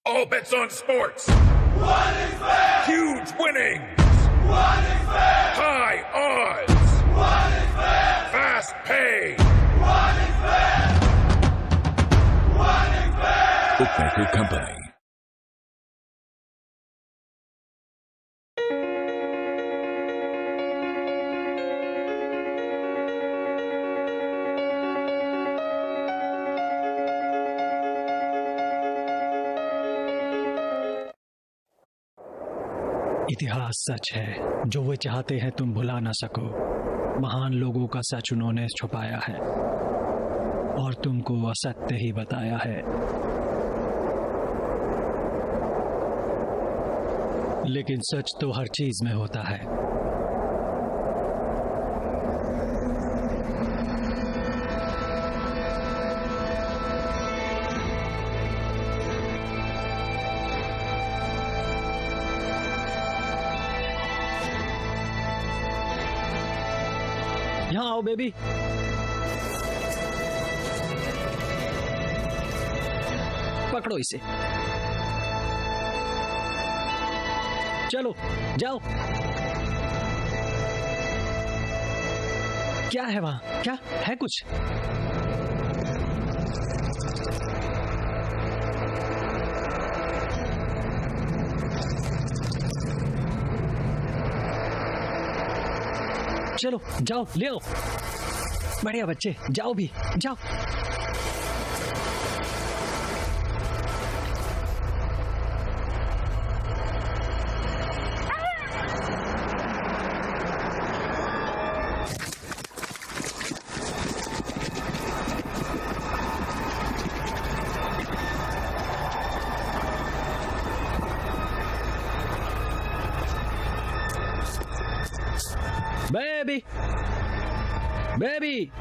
All bets on sports. What is fair? Huge winnings. What is fair? High odds. What is fair? Fast pay. What is fair? What is fair? Bookmaker Company. इतिहास सच है, जो वे चाहते हैं तुम भुला ना सको। महान लोगों का सच उन्होंने छुपाया है और तुमको असत्य ही बताया है। लेकिन सच तो हर चीज में होता है। यहाँ आओ बेबी। पकड़ो इसे। चलो जाओ। क्या है वहां? क्या है कुछ? चलो जाओ, ले आओ। बढ़िया बच्चे, जाओ भी, जाओ। Baby, baby.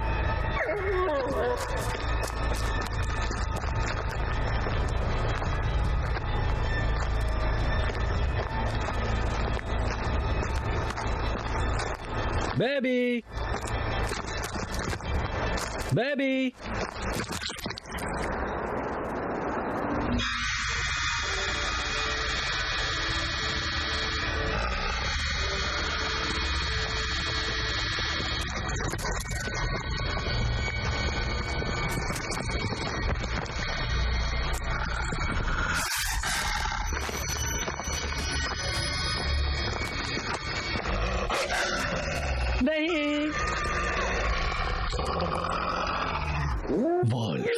Baby, baby. नहीं, वॉल्फ।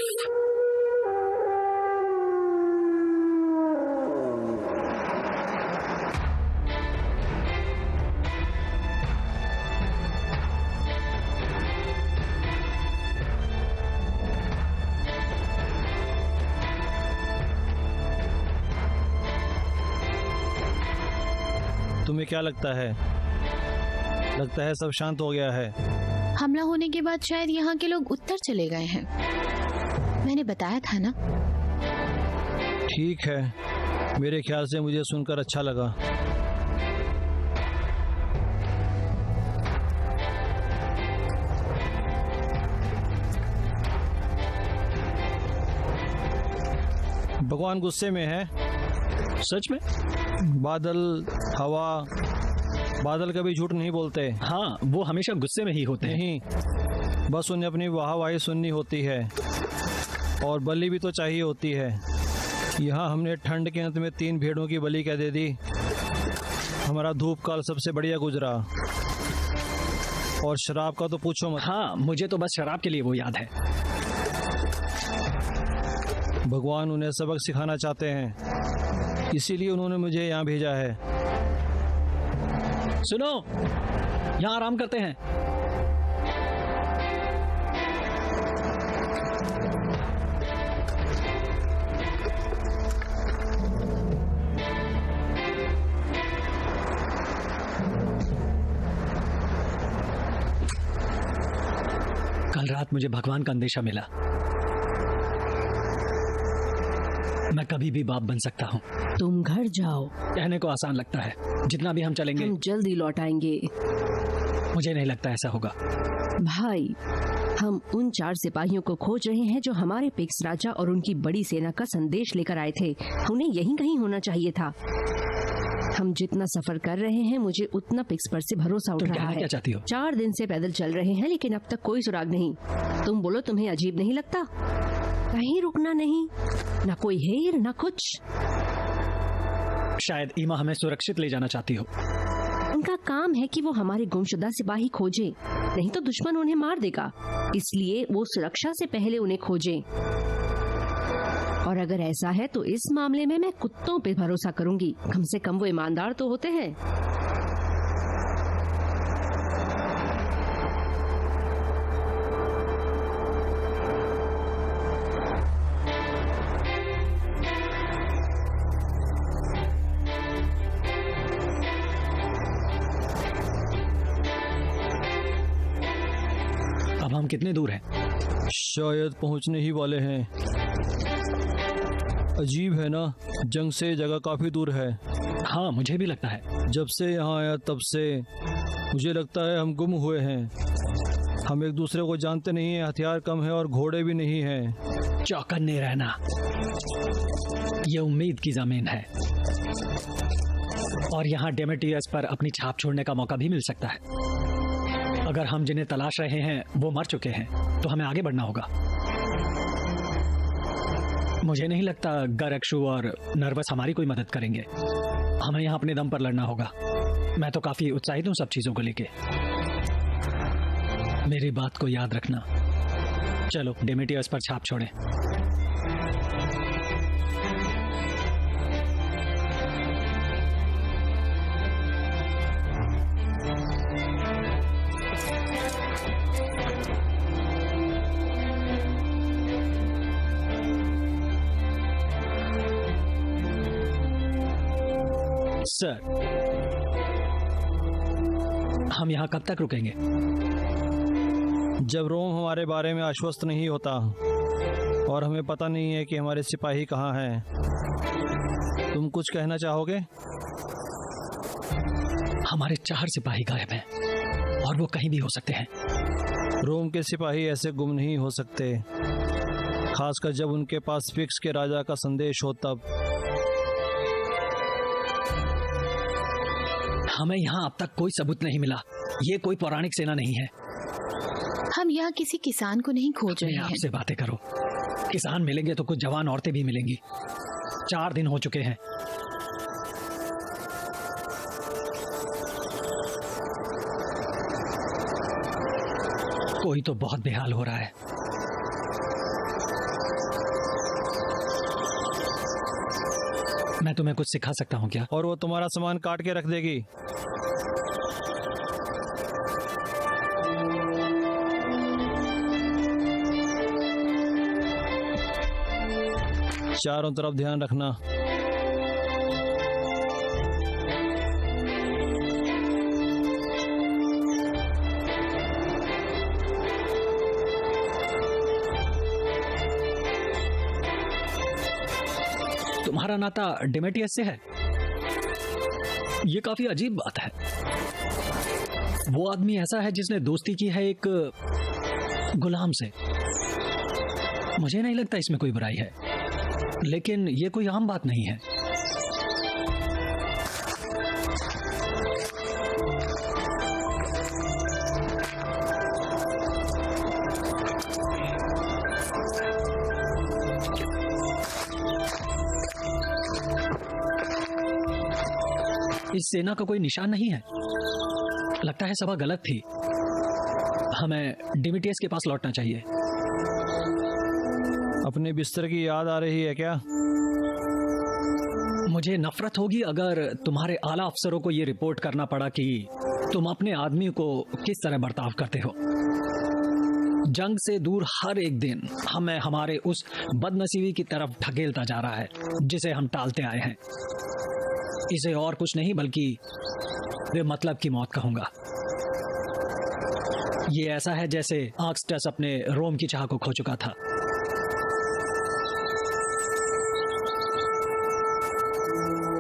तुम्हें क्या लगता है? लगता है सब शांत हो गया है। हमला होने के बाद शायद यहाँ के लोग उत्तर चले गए हैं। मैंने बताया था ना। ठीक है, मेरे ख्याल से मुझे सुनकर अच्छा लगा। भगवान गुस्से में है। सच में? बादल, हवा, बादल कभी झूठ नहीं बोलते। हाँ, वो हमेशा गुस्से में ही होते हैं। नहीं, बस उन्हें अपनी वाहवाही सुननी होती है और बलि भी तो चाहिए होती है। यहाँ हमने ठंड के अंत में 3 भेड़ों की बलि क्या दे दी। हमारा धूप काल सबसे बढ़िया गुजरा और शराब का तो पूछो मत। हाँ, मुझे तो बस शराब के लिए वो याद है। भगवान उन्हें सबक सिखाना चाहते हैं, इसीलिए उन्होंने मुझे यहाँ भेजा है। सुनो, यहाँ आराम करते हैं। कल रात मुझे भगवान का अंदेशा मिला। मैं कभी भी बाप बन सकता हूँ। तुम घर जाओ। कहने को आसान लगता है, जितना भी हम चलेंगे। हम जल्दी लौट आएंगे। मुझे नहीं लगता ऐसा होगा। भाई, हम उन 4 सिपाहियों को खोज रहे हैं जो हमारे पिक्स राजा और उनकी बड़ी सेना का संदेश लेकर आए थे। उन्हें यहीं कहीं होना चाहिए था। हम जितना सफर कर रहे हैं, मुझे उतना पिक्स पर से भरोसा उठ रहा है। क्या चाहती हो? 4 दिन से पैदल चल रहे हैं, लेकिन अब तक कोई सुराग नहीं। तुम बोलो, तुम्हें अजीब नहीं लगता? कहीं रुकना नहीं, न कोई हेर न कुछ। शायद ईमा हमें सुरक्षित ले जाना चाहती हो। उनका काम है कि वो हमारे गुमशुदा सिपाही खोजें, नहीं तो दुश्मन उन्हें मार देगा। इसलिए वो सुरक्षा से पहले उन्हें खोजें। और अगर ऐसा है तो इस मामले में मैं कुत्तों पे भरोसा करूंगी। कम से कम वो ईमानदार तो होते हैं। अब हम कितने दूर हैं? शायद पहुंचने ही वाले हैं। अजीब है ना, जंग से जगह काफी दूर है। हाँ, मुझे भी लगता है। जब से यहाँ आया तब से मुझे लगता है हम गुम हुए हैं। हम एक दूसरे को जानते नहीं हैं, हथियार कम है और घोड़े भी नहीं हैं। चौकन्ने रहना, ये उम्मीद की जमीन है। और यहाँ डेमेटियस पर अपनी छाप छोड़ने का मौका भी मिल सकता है। अगर हम जिन्हें तलाश रहे हैं वो मर चुके हैं, तो हमें आगे बढ़ना होगा। मुझे नहीं लगता गरक्षु और नर्वस हमारी कोई मदद करेंगे। हमें यहाँ अपने दम पर लड़ना होगा। मैं तो काफी उत्साहित हूँ सब चीजों को लेके। मेरी बात को याद रखना। चलो डेमेटियस पर छाप छोड़ें। सर, हम यहाँ कब तक रुकेंगे? जब रोम हमारे बारे में आश्वस्त नहीं होता और हमें पता नहीं है कि हमारे सिपाही कहाँ हैं। तुम कुछ कहना चाहोगे? हमारे 4 सिपाही गायब हैं और वो कहीं भी हो सकते हैं। रोम के सिपाही ऐसे गुम नहीं हो सकते, खासकर जब उनके पास फिक्स के राजा का संदेश हो तब। हमें यहाँ अब तक कोई सबूत नहीं मिला। ये कोई पौराणिक सेना नहीं है। हम यहाँ किसी किसान को नहीं खोज रहे हैं। आपसे बातें करो। किसान मिलेंगे तो कुछ जवान औरतें भी मिलेंगी। 4 दिन हो चुके हैं। कोई तो बहुत बेहाल हो रहा है। मैं तुम्हें कुछ सिखा सकता हूँ क्या? और वो तुम्हारा सामान काट के रख देगी। चारों तरफ ध्यान रखना। तुम्हारा नाता डेमेटियस से है? ये काफी अजीब बात है। वो आदमी ऐसा है जिसने दोस्ती की है एक गुलाम से। मुझे नहीं लगता इसमें कोई बुराई है, लेकिन ये कोई आम बात नहीं है। इस सेना का कोई निशान नहीं है। लगता है सभा गलत थी। हमें डेमेटियस के पास लौटना चाहिए। अपने बिस्तर की याद आ रही है क्या? मुझे नफरत होगी अगर तुम्हारे आला अफसरों को ये रिपोर्ट करना पड़ा कि तुम अपने आदमी को किस तरह बर्ताव करते हो। जंग से दूर हर एक दिन हमें हमारे उस बदनसीबी की तरफ ढकेलता जा रहा है जिसे हम टालते आए हैं। इसे और कुछ नहीं बल्कि वे मतलब की मौत कहूंगा। ये ऐसा है जैसे आक्सटस अपने रोम की चाह को खो चुका था।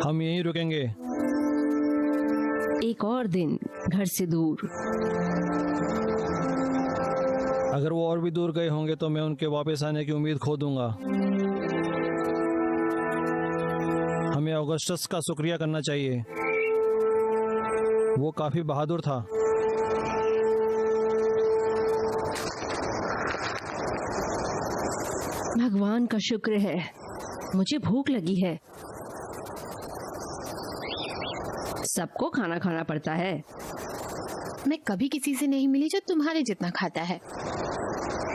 हम यहीं रुकेंगे। एक और दिन घर से दूर। अगर वो और भी दूर गए होंगे तो मैं उनके वापस आने की उम्मीद खो दूंगा। हमें ऑगस्टस का शुक्रिया करना चाहिए, वो काफी बहादुर था। भगवान का शुक्र है, मुझे भूख लगी है। सबको खाना खाना पड़ता है। मैं कभी किसी से नहीं मिली जो तुम्हारे जितना खाता है।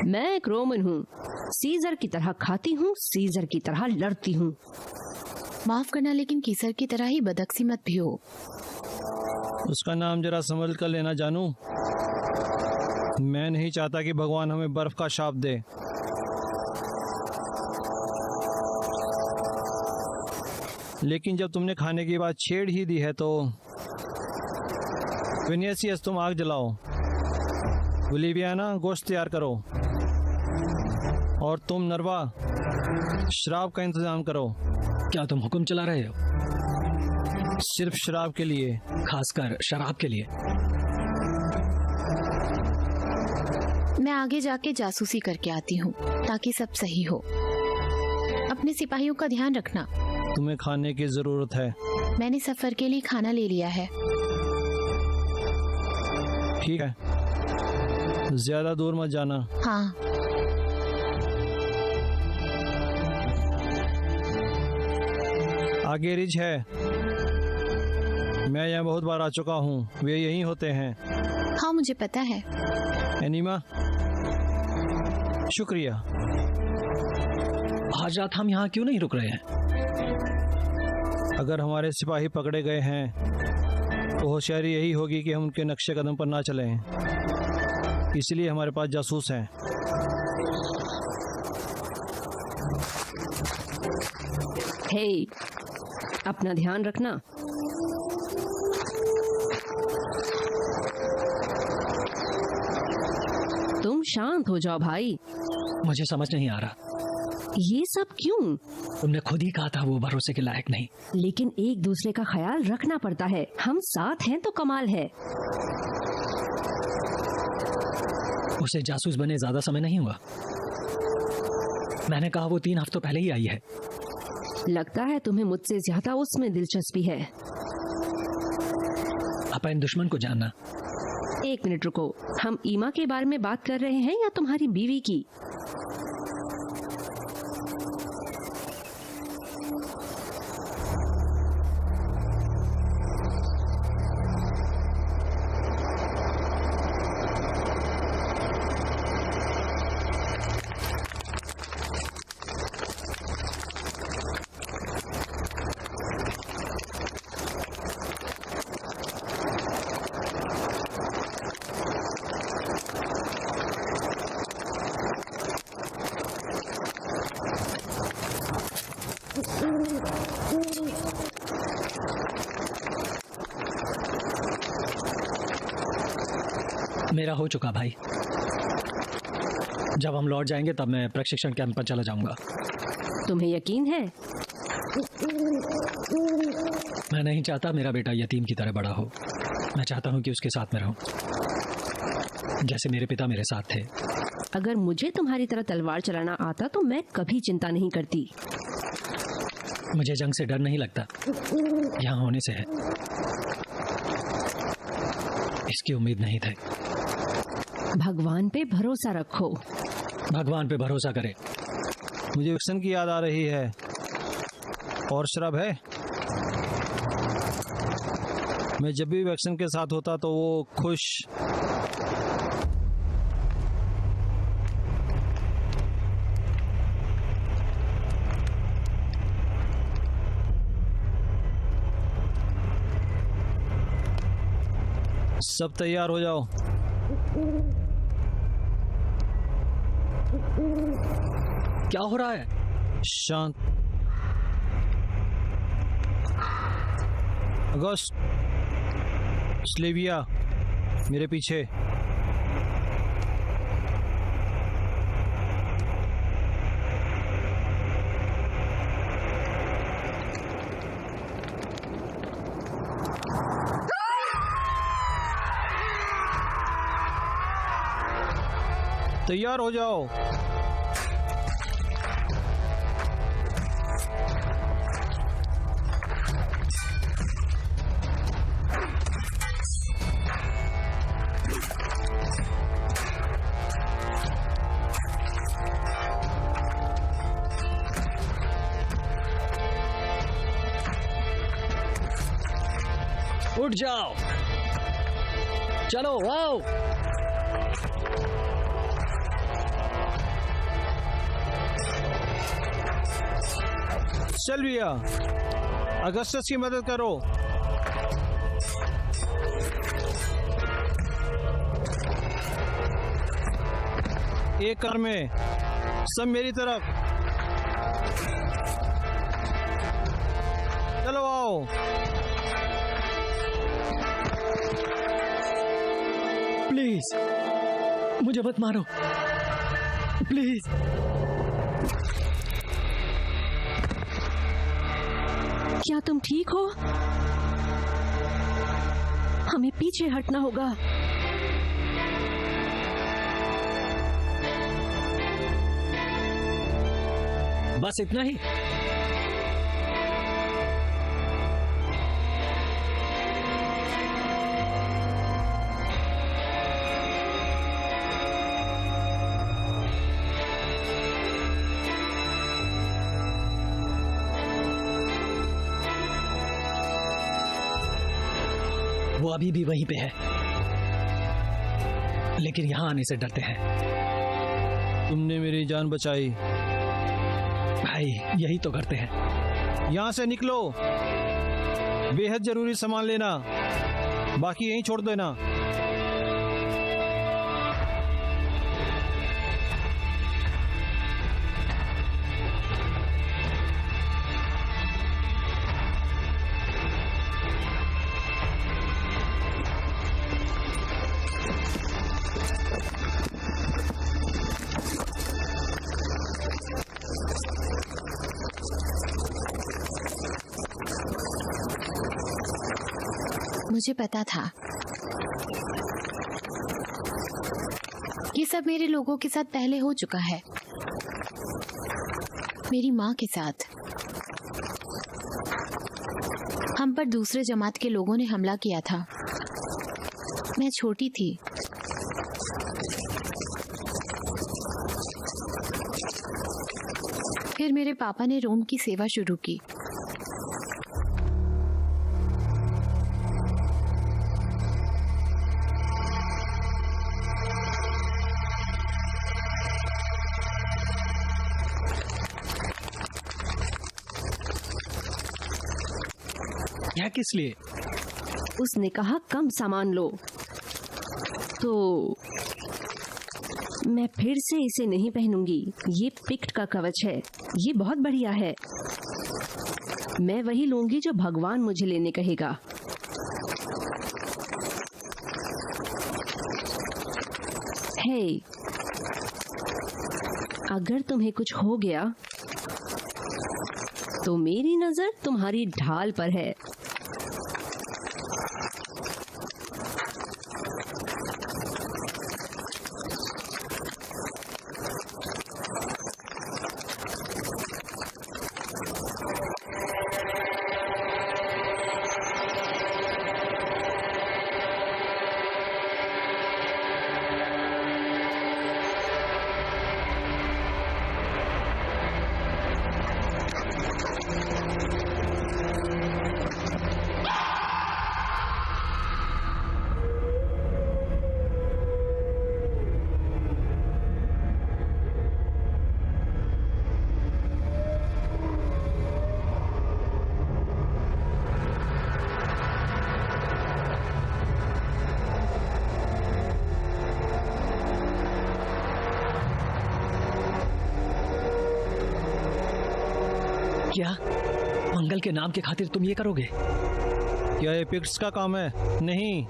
मैं एक रोमन हूँ, सीजर की तरह खाती हूँ, सीजर की तरह लड़ती हूँ। माफ करना, लेकिन कीसर की तरह ही बदकिस्मत भी हो। उसका नाम जरा संभल कर लेना जानू। मैं नहीं चाहता कि भगवान हमें बर्फ का शाप दे। लेकिन जब तुमने खाने की बात छेड़ ही दी है तो विनिसियस, तुम आग जलाओ। विलिवियाना, गोश्त तैयार करो। और तुम नरवा, शराब का इंतजाम करो। क्या तुम हुक्म चला रहे हो? सिर्फ शराब के लिए। खासकर शराब के लिए। मैं आगे जाके जासूसी करके आती हूँ ताकि सब सही हो। अपने सिपाहियों का ध्यान रखना। तुम्हें खाने की जरूरत है। मैंने सफर के लिए खाना ले लिया है। ठीक है, ज्यादा दूर मत जाना। हाँ। आगे रिज है, मैं यहाँ बहुत बार आ चुका हूँ, वे यहीं होते हैं। हाँ, मुझे पता है। एनिमा, शुक्रिया। आज रात हम यहाँ क्यों नहीं रुक रहे हैं? अगर हमारे सिपाही पकड़े गए हैं तो होशियारी यही होगी कि हम उनके नक्शे कदम पर ना चलें। इसलिए हमारे पास जासूस हैं। हे, अपना ध्यान रखना। तुम शांत हो जाओ भाई। मुझे समझ नहीं आ रहा। ये सब क्यों? तुमने खुद ही कहा था वो भरोसे के लायक नहीं। लेकिन एक दूसरे का ख्याल रखना पड़ता है। हम साथ हैं तो कमाल है। उसे जासूस बने ज्यादा समय नहीं हुआ। मैंने कहा वो 3 हफ्तों पहले ही आई है। लगता है तुम्हें मुझसे ज्यादा उसमें दिलचस्पी है। अपन दुश्मन को जानना। एक मिनट रुको, हम ईमा के बारे में बात कर रहे हैं या तुम्हारी बीवी की? मेरा हो चुका भाई। जब हम लौट जाएंगे तब मैं प्रशिक्षण कैंप पर चला जाऊंगा। तुम्हें यकीन है? मैं नहीं चाहता मेरा बेटा यतीम की तरह बड़ा हो। मैं चाहता हूं कि उसके साथ में रहूं, जैसे मेरे पिता मेरे साथ थे। अगर मुझे तुम्हारी तरह तलवार चलाना आता तो मैं कभी चिंता नहीं करती। मुझे जंग से डर नहीं लगता, यहाँ होने से है। इसकी उम्मीद नहीं थी। भगवान पे भरोसा रखो। भगवान पे भरोसा करे। मुझे विक्सन की याद आ रही है। और शराब है? मैं जब भी वैक्सन के साथ होता तो वो खुश। सब तैयार हो जाओ। क्या हो रहा है? शांत। अगस्त, स्लेविया, मेरे पीछे। तैयार हो जाओ। उठ जाओ, चलो आओ। सिल्विया, अगस्टस की मदद करो। एक कार में, सब मेरी तरफ। चलो आओ। प्लीज मुझे मत मारो, प्लीज। क्या तुम ठीक हो? हमें पीछे हटना होगा। बस इतना ही? वो अभी भी वहीं पे है, लेकिन यहां आने से डरते हैं। तुमने मेरी जान बचाई। भाई यही तो करते हैं। यहाँ से निकलो, बेहद जरूरी सामान लेना, बाकी यहीं छोड़ देना। मुझे पता था ये सब मेरे लोगों के साथ पहले हो चुका है, मेरी माँ के साथ। हम पर दूसरे जमात के लोगों ने हमला किया था। मैं छोटी थी। फिर मेरे पापा ने रोम की सेवा शुरू की। यह किस लिए? उसने कहा कम सामान लो, तो मैं फिर से इसे नहीं पहनूंगी। ये पिक्ट का कवच है, ये बहुत बढ़िया है। मैं वही लूंगी जो भगवान मुझे लेने कहेगा। हे, अगर तुम्हें कुछ हो गया तो मेरी नजर तुम्हारी ढाल पर है। क्या मंगल के नाम के खातिर तुम ये करोगे? क्या ये पिक्ट्स का काम है? नहीं,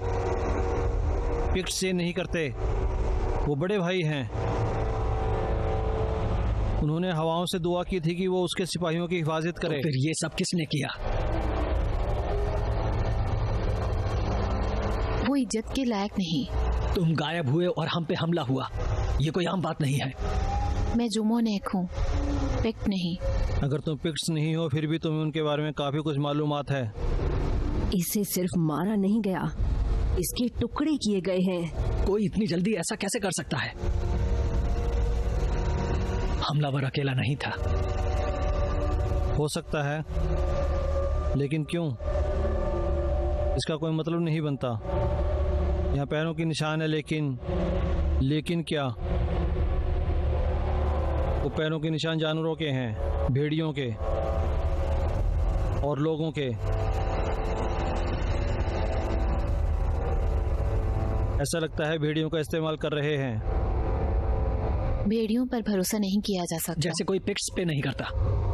पिक्ट्स ये नहीं करते। वो बड़े भाई हैं। उन्होंने हवाओं से दुआ की थी कि वो उसके सिपाहियों की हिफाजत करे। तो फिर ये सब किसने किया? वो इज्जत के लायक नहीं। तुम गायब हुए और हम पे हमला हुआ। ये कोई आम बात नहीं है। मैं जुमोनेक हूँ, पिक्ट नहीं। अगर तुम पिक्ट्स नहीं हो फिर भी तुम्हें उनके बारे में काफी कुछ मालूमात है। इसे सिर्फ मारा नहीं गया, इसके टुकड़े किए गए हैं। कोई इतनी जल्दी ऐसा कैसे कर सकता है? हमलावर अकेला नहीं था। हो सकता है, लेकिन क्यों? इसका कोई मतलब नहीं बनता। यहाँ पैरों की निशान है, लेकिन क्या? वो पैरों के निशान जानवरों के हैं, भेड़ियों के और लोगों के। ऐसा लगता है भेड़ियों का इस्तेमाल कर रहे हैं। भेड़ियों पर भरोसा नहीं किया जा सकता। जैसे कोई पिक्स पे नहीं करता।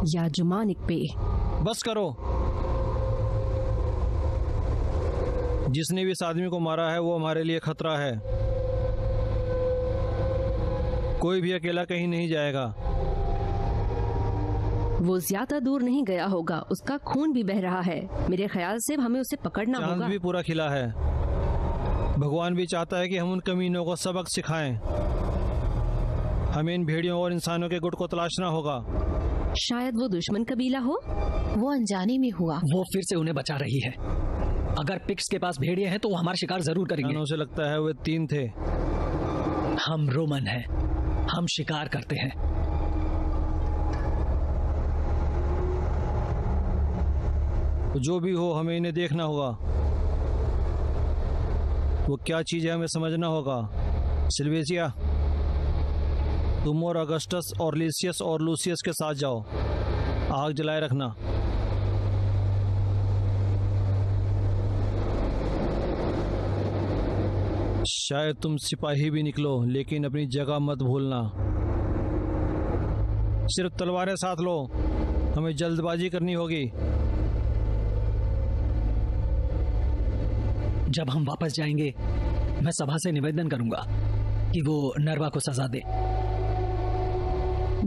या जुमानिक पे। बस करो। जिसने भी इस आदमी को मारा है वो हमारे लिए खतरा है। कोई भी अकेला कहीं नहीं जाएगा। वो ज्यादा दूर नहीं गया होगा, उसका खून भी बह रहा है। मेरे ख्याल से हमें उसे पकड़ना चांद होगा। भी पूरा खिला है। भगवान भी चाहता है कि हम उन कमीनों को सबक सिखाएं। हमें इन भेड़ियों और इंसानों के गुट को तलाशना होगा। शायद वो दुश्मन कबीला हो। वो अनजाने में हुआ। वो फिर से उन्हें बचा रही है। अगर पिक्स के पास भेड़िए हैं तो वो हमारा शिकार जरूर करेंगे। जानों से लगता है वे 3 थे। हम रोमन हैं, हम शिकार करते हैं। जो भी हो हमें इन्हें देखना होगा। वो क्या चीज है हमें समझना होगा। सिल्वेसिया, तुम और अगस्टस और लिसियस और लूसियस के साथ जाओ। आग जलाए रखना। शायद तुम सिपाही भी निकलो, लेकिन अपनी जगह मत भूलना। सिर्फ तलवारें साथ लो, हमें जल्दबाजी करनी होगी। जब हम वापस जाएंगे मैं सभा से निवेदन करूंगा कि वो नरवा को सजा दे।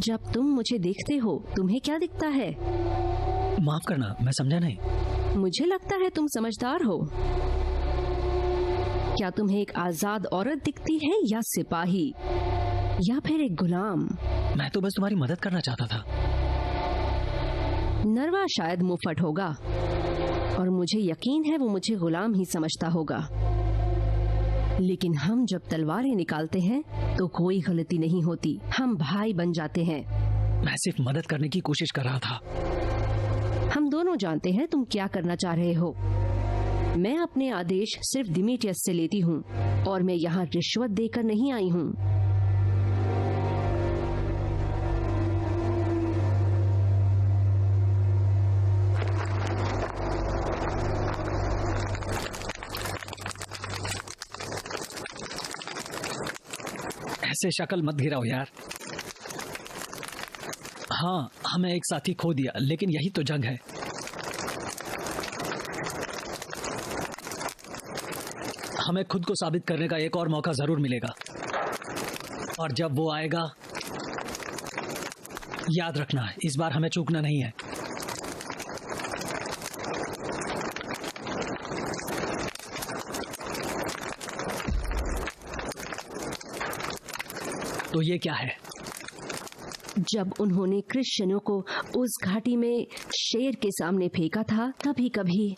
जब तुम मुझे देखते हो तुम्हें क्या दिखता है? माफ करना, मैं समझा नहीं। मुझे लगता है तुम समझदार हो। क्या तुम्हें एक आजाद औरत दिखती है या सिपाही या फिर एक गुलाम? मैं तो बस तुम्हारी मदद करना चाहता था। नरवा शायद मुफट होगा और मुझे यकीन है वो मुझे गुलाम ही समझता होगा। लेकिन हम जब तलवारें निकालते हैं तो कोई गलती नहीं होती, हम भाई बन जाते हैं। मैं सिर्फ मदद करने की कोशिश कर रहा था। हम दोनों जानते हैं तुम क्या करना चाह रहे हो। मैं अपने आदेश सिर्फ डिमेटियस से लेती हूँ और मैं यहाँ रिश्वत देकर नहीं आई हूँ। ऐसे शक्ल मत गिराओ यार। हाँ, हमें एक साथी खो दिया, लेकिन यही तो जंग है। हमें खुद को साबित करने का एक और मौका जरूर मिलेगा, और जब वो आएगा याद रखना, इस बार हमें चूकना नहीं है। तो ये क्या है? जब उन्होंने क्रिश्चियनों को उस घाटी में शेर के सामने फेंका था, तभी कभी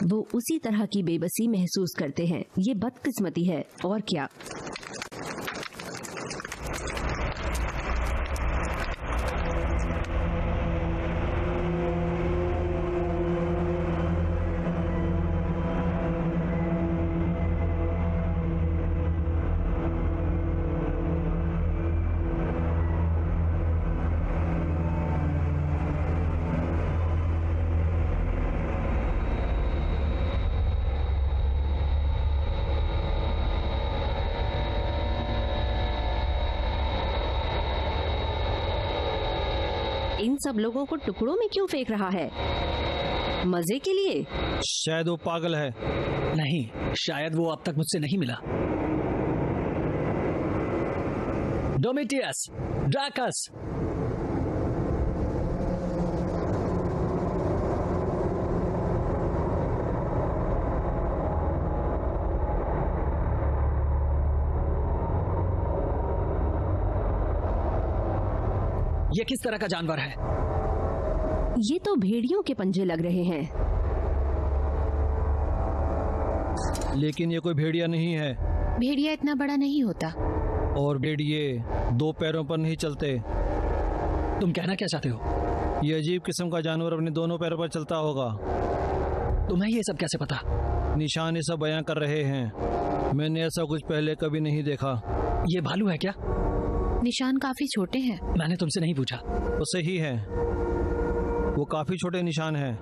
वो उसी तरह की बेबसी महसूस करते हैं। ये बदकिस्मती है और क्या। इन सब लोगों को टुकड़ों में क्यों फेंक रहा है? मजे के लिए? शायद वो पागल है। नहीं, शायद वो अब तक मुझसे नहीं मिला। डोमिटियस, ड्राकस, ये किस तरह का जानवर है? ये तो भेड़ियों के पंजे लग रहे हैं। लेकिन ये कोई भेड़िया नहीं है। भेड़िया इतना बड़ा नहीं होता। और भेड़िए 2 पैरों पर नहीं चलते। तुम कहना क्या चाहते हो? ये अजीब किस्म का जानवर अपने दोनों पैरों पर चलता होगा। तुम्हें ये सब कैसे पता? निशान ये सब बयां कर रहे हैं। मैंने ऐसा कुछ पहले कभी नहीं देखा। ये भालू है क्या? निशान काफी छोटे हैं। मैंने तुमसे नहीं पूछा। वो सही है, वो काफी छोटे निशान हैं।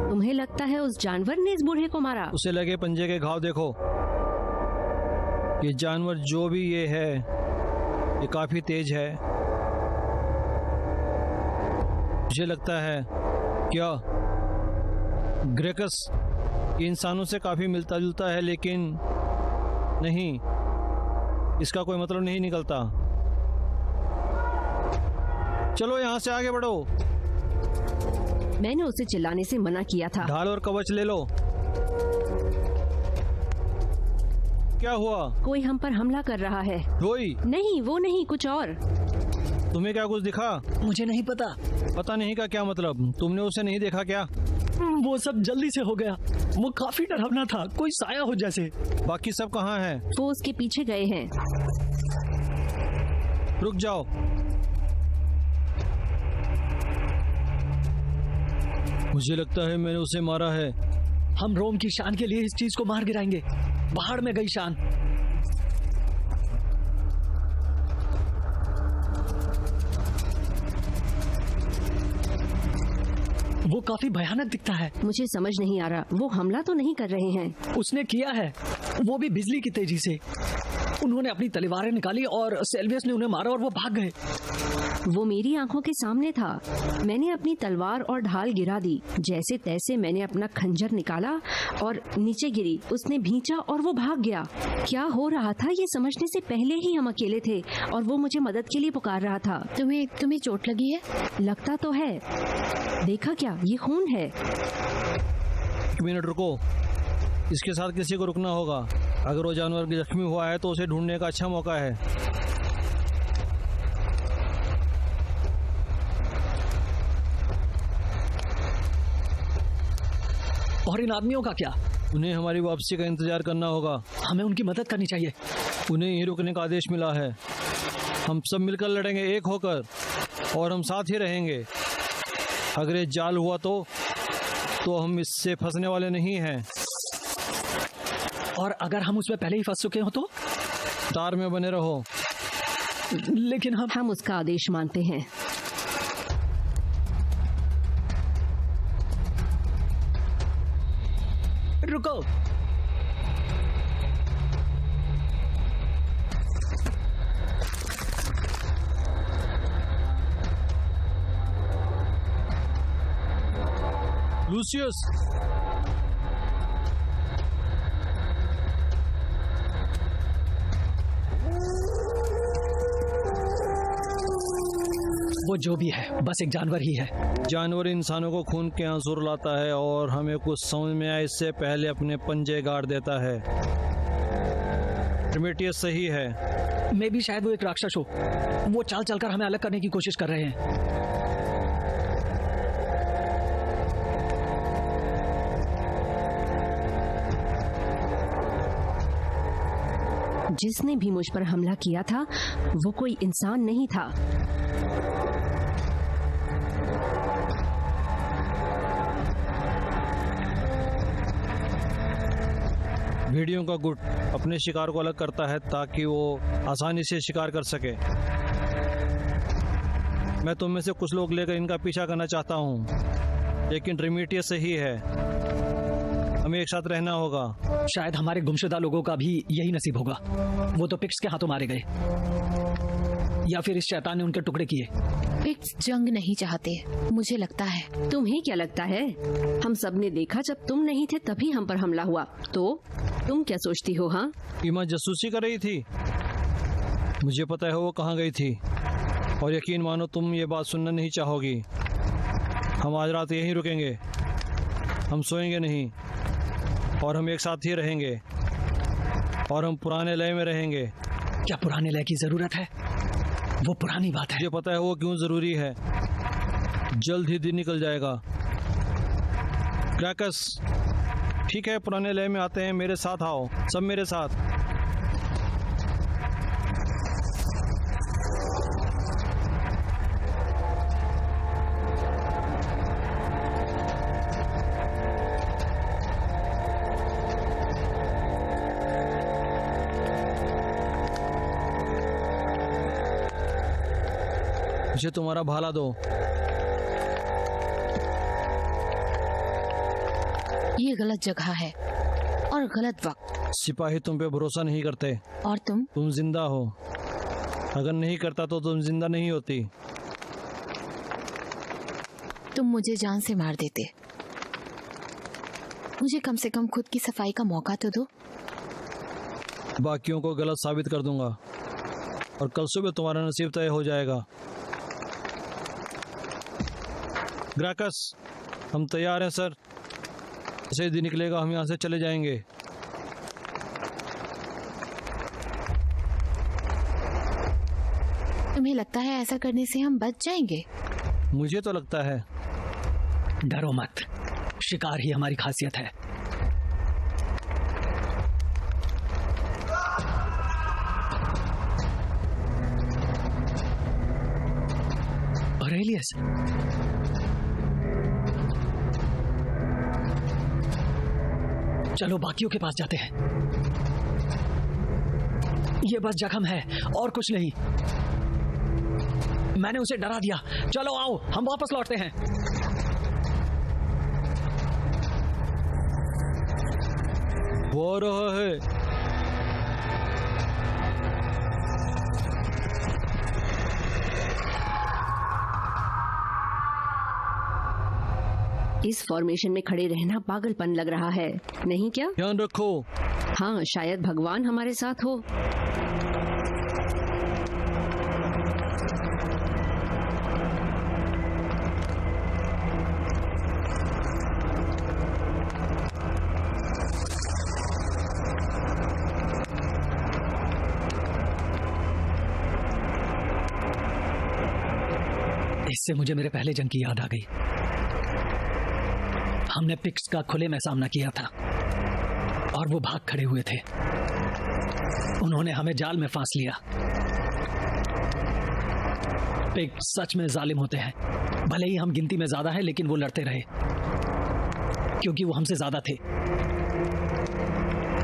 तुम्हें लगता है उस जानवर ने इस बूढ़े को मारा? उसे लगे पंजे के घाव देखो। ये जानवर जो भी ये है, ये काफी तेज है। मुझे लगता है क्या ग्रेकस इंसानों से काफी मिलता जुलता है, लेकिन नहीं, इसका कोई मतलब नहीं निकलता। चलो यहाँ से आगे बढ़ो। मैंने उसे चिल्लाने से मना किया था। ढाल और कवच ले लो। क्या हुआ? कोई हम पर हमला कर रहा है। कोई? नहीं, वो नहीं, कुछ और। तुम्हें क्या कुछ दिखा? मुझे नहीं पता। पता नहीं का क्या मतलब? तुमने उसे नहीं देखा क्या? वो सब जल्दी से हो गया। वो काफी डरावना था, कोई साया हो जैसे। बाकी सब कहाँ हैं? वो उसके पीछे गए हैं। रुक जाओ। मुझे लगता है मैंने उसे मारा है। हम रोम की शान के लिए इस चीज को मार गिराएंगे। बाहर में गई शान। वो काफी भयानक दिखता है। मुझे समझ नहीं आ रहा, वो हमला तो नहीं कर रहे हैं। उसने किया है, वो भी बिजली की तेजी से। उन्होंने अपनी तलवारें निकाली और सेल्वियस ने उन्हें मारा और वो भाग गए। वो मेरी आंखों के सामने था। मैंने अपनी तलवार और ढाल गिरा दी। जैसे तैसे मैंने अपना खंजर निकाला और नीचे गिरी। उसने भींचा और वो भाग गया। क्या हो रहा था ये समझने से पहले ही हम अकेले थे और वो मुझे मदद के लिए पुकार रहा था। तुम्हें चोट लगी है? लगता तो है। देखा क्या? ये खून है। 1 मिनट रुको। इसके साथ किसी को रुकना होगा। अगर वो जानवर जख्मी हुआ है तो उसे ढूंढने का अच्छा मौका है। और इन आदमियों का क्या? उन्हें हमारी वापसी का इंतजार करना होगा। हमें उनकी मदद करनी चाहिए। उन्हें यहीं रुकने का आदेश मिला है। हम सब मिलकर लड़ेंगे, एक होकर, और हम साथ ही रहेंगे। अगर ये जाल हुआ तो हम इससे फंसने वाले नहीं हैं। और अगर हम उसमें पहले ही फंस चुके हो तो? तार में बने रहो। लेकिन हम उसका आदेश मानते हैं। रुको। लूसियस, वो जो भी है बस एक जानवर ही है। जानवर इंसानों को खून के आंसू रुलाता है और हमें कुछ समझ में आए इससे पहले अपने पंजे गाड़ देता है। प्रोमेथियस सही है। मैं भी शायद वो एक राक्षस हो। वो चाल चलकर हमें अलग करने की कोशिश कर रहे हैं। जिसने भी मुझ पर हमला किया था वो कोई इंसान नहीं था। भेड़ियों का गुट अपने शिकार को अलग करता है ताकि वो आसानी से शिकार कर सके। मैं तुम में से कुछ लोग लेकर इनका पीछा करना चाहता हूँ, लेकिन प्रोमेथियस सही है। हमें एक साथ रहना होगा। शायद हमारे गुमशुदा लोगों का भी यही नसीब होगा। वो तो पिक्स के हाथों मारे गए, या फिर इस शैतान ने उनके टुकड़े किए। पिक्स जंग नहीं चाहते, मुझे लगता है। तुम्हें क्या लगता है? हम सब ने देखा जब तुम नहीं थे तभी हम पर हमला हुआ। तो तुम क्या सोचती हो? हाँ, ईमा जासूसी कर रही थी। मुझे पता है वो कहाँ गई थी, और यकीन मानो तुम ये बात सुनना नहीं चाहोगी। हम आज रात यहीं रुकेंगे, हम सोएंगे नहीं, और हम एक साथ ही रहेंगे, और हम पुराने लय में रहेंगे। क्या पुराने लय की जरूरत है? वो पुरानी बात है। मुझे पता है वो क्यों जरूरी है। जल्द ही दिन निकल जाएगा। क्रैकस, ठीक है, पुराने लय में आते हैं। मेरे साथ आओ, सब मेरे साथ। मुझे तुम्हारा भाला दो। ये गलत जगह है और गलत वक्त। सिपाही तुम पे भरोसा नहीं करते। और तुम जिंदा हो। अगर नहीं करता तो तुम जिंदा नहीं होती। तुम मुझे जान से मार देते। मुझे कम से कम खुद की सफाई का मौका तो दो। बाकियों को गलत साबित कर दूंगा और कल सुबह तुम्हारा नसीब तय हो जाएगा। ग्राकस, हम तैयार हैं सर। जैसे ही दिन निकलेगा हम यहाँ से चले जाएंगे। तुम्हें लगता है ऐसा करने से हम बच जाएंगे? मुझे तो लगता है। डरो मत, शिकार ही हमारी खासियत है। ऑरेलियस, चलो बाकियों के पास जाते हैं। ये बस जख्म है और कुछ नहीं। मैंने उसे डरा दिया। चलो आओ, हम वापस लौटते हैं। वो आ रहा है। इस फॉर्मेशन में खड़े रहना पागलपन लग रहा है, नहीं क्या? ध्यान रखो। हाँ, शायद भगवान हमारे साथ हो। इससे मुझे मेरे पहले जंग की याद आ गई। हमने पिक्स का खुले में सामना किया था और वो भाग खड़े हुए थे। उन्होंने हमें जाल में फांस लिया। पिक्स सच में जालिम होते हैं। भले ही हम गिनती में ज्यादा हैं, लेकिन वो लड़ते रहे क्योंकि वो हमसे ज्यादा थे।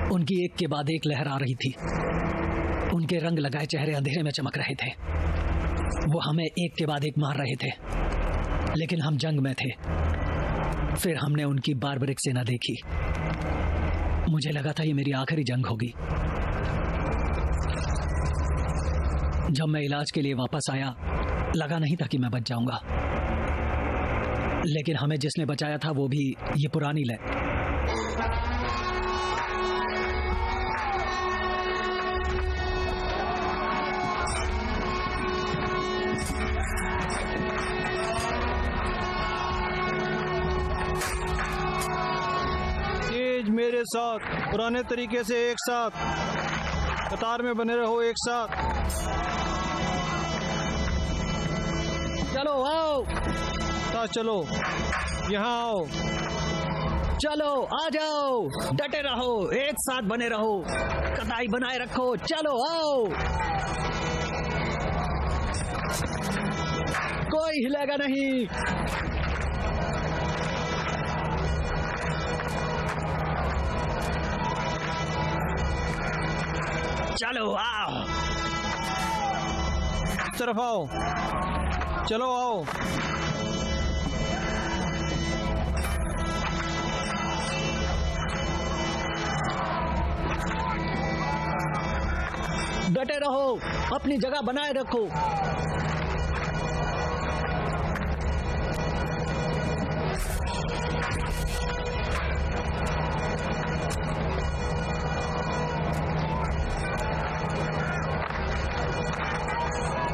उनकी एक के बाद एक लहर आ रही थी। उनके रंग लगाए चेहरे अंधेरे में चमक रहे थे। वो हमें एक के बाद एक मार रहे थे, लेकिन हम जंग में थे। फिर हमने उनकी बार्बरिक सेना देखी। मुझे लगा था ये मेरी आखिरी जंग होगी। जब मैं इलाज के लिए वापस आया, लगा नहीं था कि मैं बच जाऊंगा, लेकिन हमें जिसने बचाया था वो भी ये पुरानी लय। मेरे साथ पुराने तरीके से एक साथ कतार में बने रहो, एक साथ। चलो आओ, चलो यहाँ आओ। चलो आ जाओ, डटे रहो, एक साथ बने रहो, कताई बनाए रखो। चलो आओ, कोई हिलेगा नहीं। चलो आओ, इस तरफ आओ। चलो आओ। डटे रहो, अपनी जगह बनाए रखो।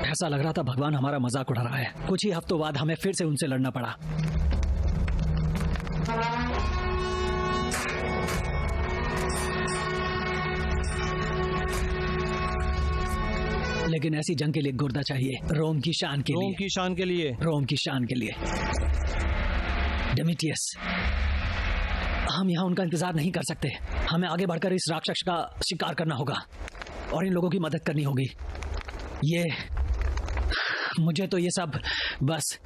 ऐसा लग रहा था भगवान हमारा मजाक उड़ा रहा है। कुछ ही हफ्तों बाद हमें फिर से उनसे लड़ना पड़ा। लेकिन ऐसी जंग के लिए गुर्दा चाहिए, रोम की शान के रोम लिए। की शान के लिए। रोम की शान के लिए। डेमेटियस, हम यहाँ उनका इंतजार नहीं कर सकते। हमें आगे बढ़कर इस राक्षस का शिकार करना होगा और इन लोगों की मदद करनी होगी। मुझे तो ये सब बस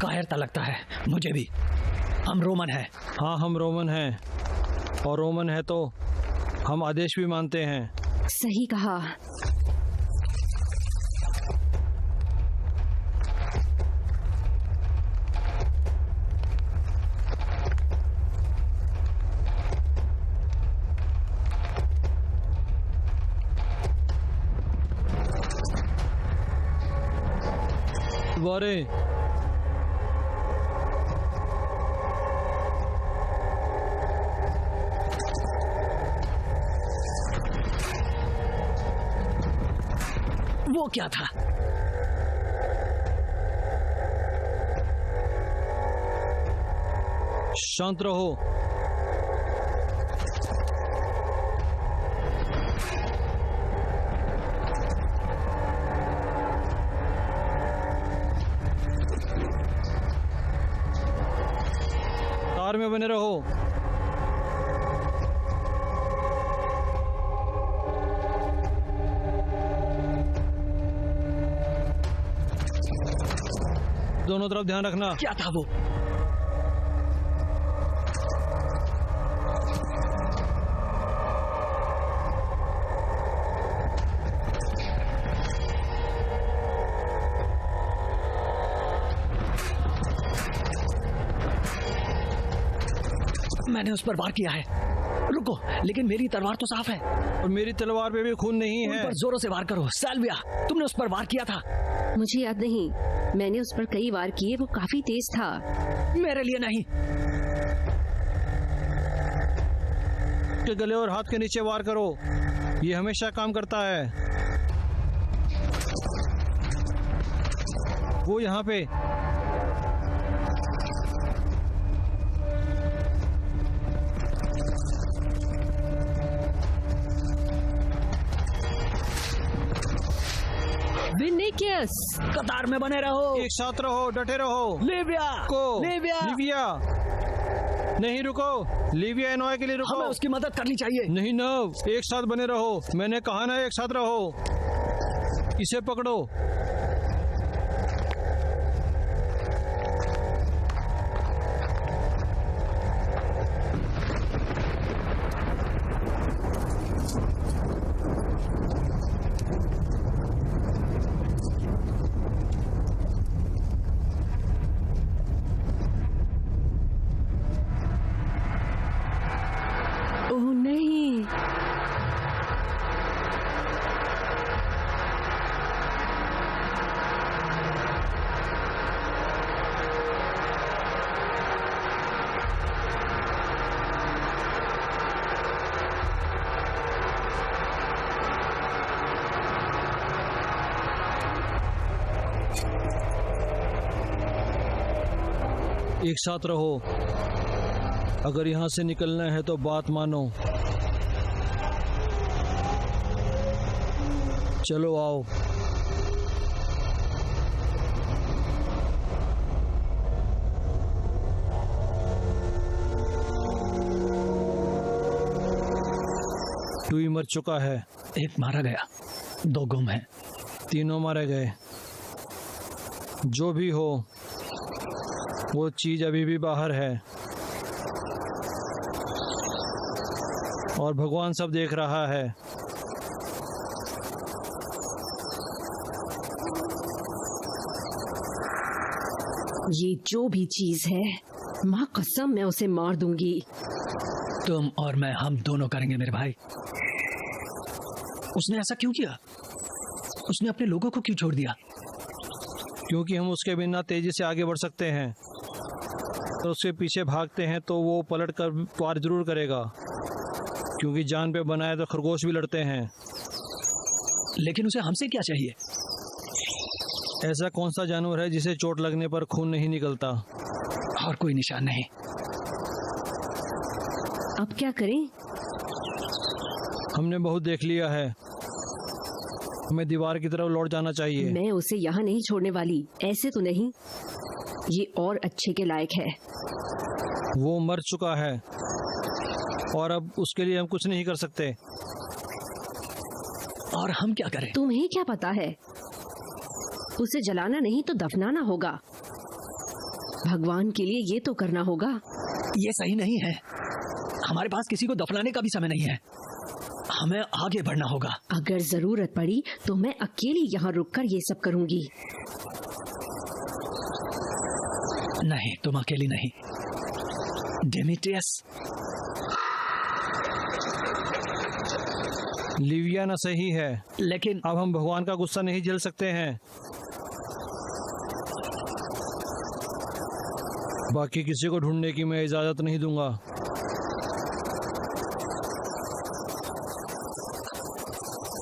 कायरता लगता है, मुझे भी। हम रोमन हैं। हाँ, हम रोमन हैं, और रोमन है तो हम आदेश भी मानते हैं। सही कहा। वारे, वो क्या था? शांत रहो। कार में बने रहो। दोनों तरफ ध्यान रखना। क्या था वो? मैंने उस पर वार किया है। रुको, लेकिन मेरी तलवार तो साफ है। और मेरी तलवार पे भी खून नहीं उन है। पर जोरों से वार करो। साल्विया, तुमने उस पर वार किया था। मुझे याद नहीं, मैंने उस पर कई वार किए, वो काफी तेज था। मेरे लिए नहीं। के गले और हाथ के नीचे वार करो, ये हमेशा काम करता है। वो यहाँ पे। विनिकियस, कतार में बने रहो। एक साथ रहो, डटे रहो। लिविया को लिविया, लिविया, नहीं रुको। लिविया एनोय के लिए रुको। हमें उसकी मदद करनी चाहिए। नहीं नव, एक साथ बने रहो। मैंने कहा ना, एक साथ रहो। इसे पकड़ो। ओह नहीं। एक साथ रहो। अगर यहाँ से निकलना है तो बात मानो। चलो आओ। टूई मर चुका है। एक मारा गया, 2 गुम हैं। तीनों मारे गए। जो भी हो, वो चीज अभी भी बाहर है और भगवान सब देख रहा है। ये जो भी चीज है, माँ कसम मैं उसे मार दूंगी। तुम और मैं, हम दोनों करेंगे मेरे भाई। उसने ऐसा क्यों किया? उसने अपने लोगों को क्यों छोड़ दिया? क्योंकि हम उसके बिना तेजी से आगे बढ़ सकते हैं। तो उसके पीछे भागते हैं तो वो पलट कर वार जरूर करेगा, क्योंकि जान पे बनाए तो खरगोश भी लड़ते हैं। लेकिन उसे हमसे क्या चाहिए? ऐसा कौन सा जानवर है जिसे चोट लगने पर खून नहीं निकलता? और कोई निशान नहीं। अब क्या करें? हमने बहुत देख लिया है। हमें दीवार की तरफ लौट जाना चाहिए। मैं उसे यहाँ नहीं छोड़ने वाली, ऐसे तो नहीं। ये और अच्छे के लायक है। वो मर चुका है और अब उसके लिए हम कुछ नहीं कर सकते। और हम क्या करें? तुम्हें क्या पता है? उसे जलाना नहीं तो दफनाना होगा। भगवान के लिए ये तो करना होगा। ये सही नहीं है। हमारे पास किसी को दफनाने का भी समय नहीं है। हमें आगे बढ़ना होगा। अगर जरूरत पड़ी तो मैं अकेली यहाँ रुककर ये सब करूंगी। नहीं, तुम अकेली नहीं। डेमेट्रियस, लिवियाना सही है, लेकिन अब हम भगवान का गुस्सा नहीं झेल सकते हैं। बाकी किसी को ढूंढने की मैं इजाजत नहीं दूंगा।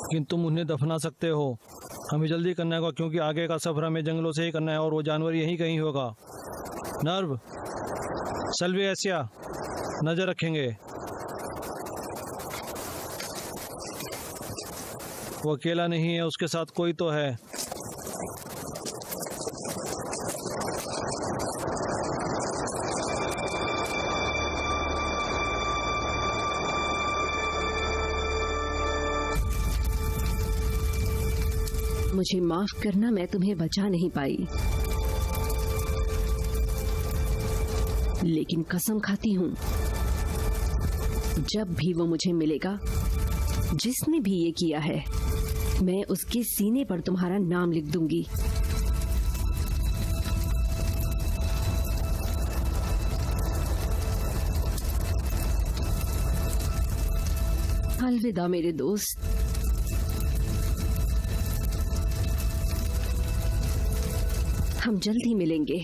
लेकिन तुम उन्हें दफना सकते हो। हमें जल्दी करना होगा क्योंकि आगे का सफर हमें जंगलों से ही करना है और वो जानवर यहीं कहीं होगा। नर्व, सल्विएसिया, नजर रखेंगे। वो अकेला नहीं है, उसके साथ कोई तो है। मुझे माफ करना, मैं तुम्हें बचा नहीं पाई, लेकिन कसम खाती हूँ जब भी वो मुझे मिलेगा, जिसने भी ये किया है, मैं उसके सीने पर तुम्हारा नाम लिख दूंगी। अलविदा मेरे दोस्त। हम जल्द ही मिलेंगे।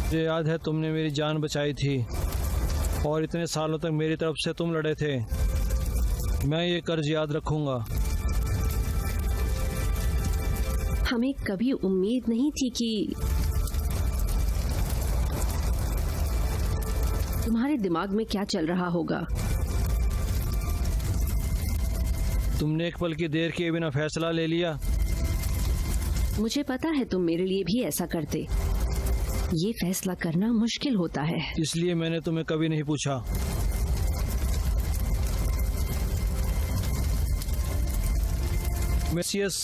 मुझे याद है तुमने मेरी जान बचाई थी और इतने सालों तक मेरी तरफ से तुम लड़े थे। मैं ये कर्ज याद रखूंगा। हमें कभी उम्मीद नहीं थी कि तुम्हारे दिमाग में क्या चल रहा होगा। तुमने एक पल की देर किए बिना फैसला ले लिया। मुझे पता है तुम मेरे लिए भी ऐसा करते। ये फैसला करना मुश्किल होता है, इसलिए मैंने तुम्हें कभी नहीं पूछा। मेसियस,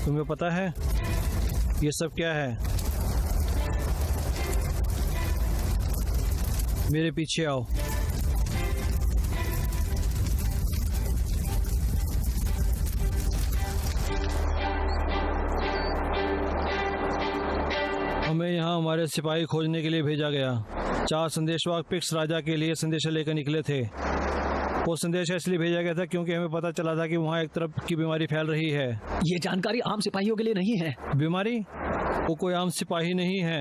तुम्हें पता है ये सब क्या है? मेरे पीछे आओ। हमें यहाँ हमारे सिपाही खोजने के लिए भेजा गया। 4 संदेशवाहक पिक्स राजा के लिए संदेशा लेकर निकले थे। वो संदेशा इसलिए भेजा गया था क्योंकि हमें पता चला था कि वहाँ एक तरफ की बीमारी फैल रही है। ये जानकारी आम सिपाहियों के लिए नहीं है। बीमारी? वो कोई आम सिपाही नहीं है,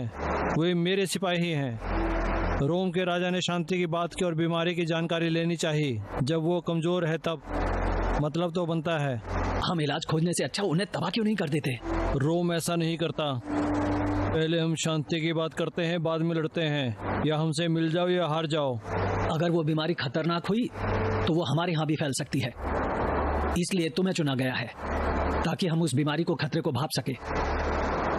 वे मेरे सिपाही हैं। रोम के राजा ने शांति की बात की और बीमारी की जानकारी लेनी चाहिए। जब वो कमजोर है तब मतलब तो बनता है। हम इलाज खोजने से अच्छा उन्हें तबाह क्यों नहीं कर देते? रोम ऐसा नहीं करता। पहले हम शांति की बात करते हैं, बाद में लड़ते हैं। या हमसे मिल जाओ या हार जाओ। अगर वो बीमारी खतरनाक हुई तो वो हमारे यहाँ भी फैल सकती है। इसलिए तुम्हें चुना गया है ताकि हम उस बीमारी को, खतरे को भाप सके।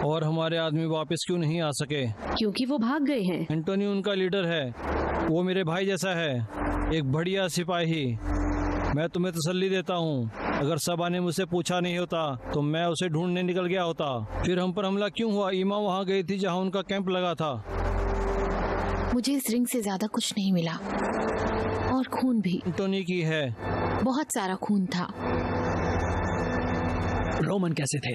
और हमारे आदमी वापस क्यों नहीं आ सके? क्योंकि वो भाग गए हैं। एंटोनी उनका लीडर है। वो मेरे भाई जैसा है, एक बढ़िया सिपाही। मैं तुम्हें तसल्ली देता हूँ, अगर सबा ने मुझसे पूछा नहीं होता तो मैं उसे ढूंढने निकल गया होता। फिर हम पर हमला क्यों हुआ? ईमा वहाँ गई थी जहाँ उनका कैंप लगा था। मुझे इस रिंग से ज्यादा कुछ नहीं मिला, और खून भी एंटोनी की है। बहुत सारा खून था। रोमन कैसे थे?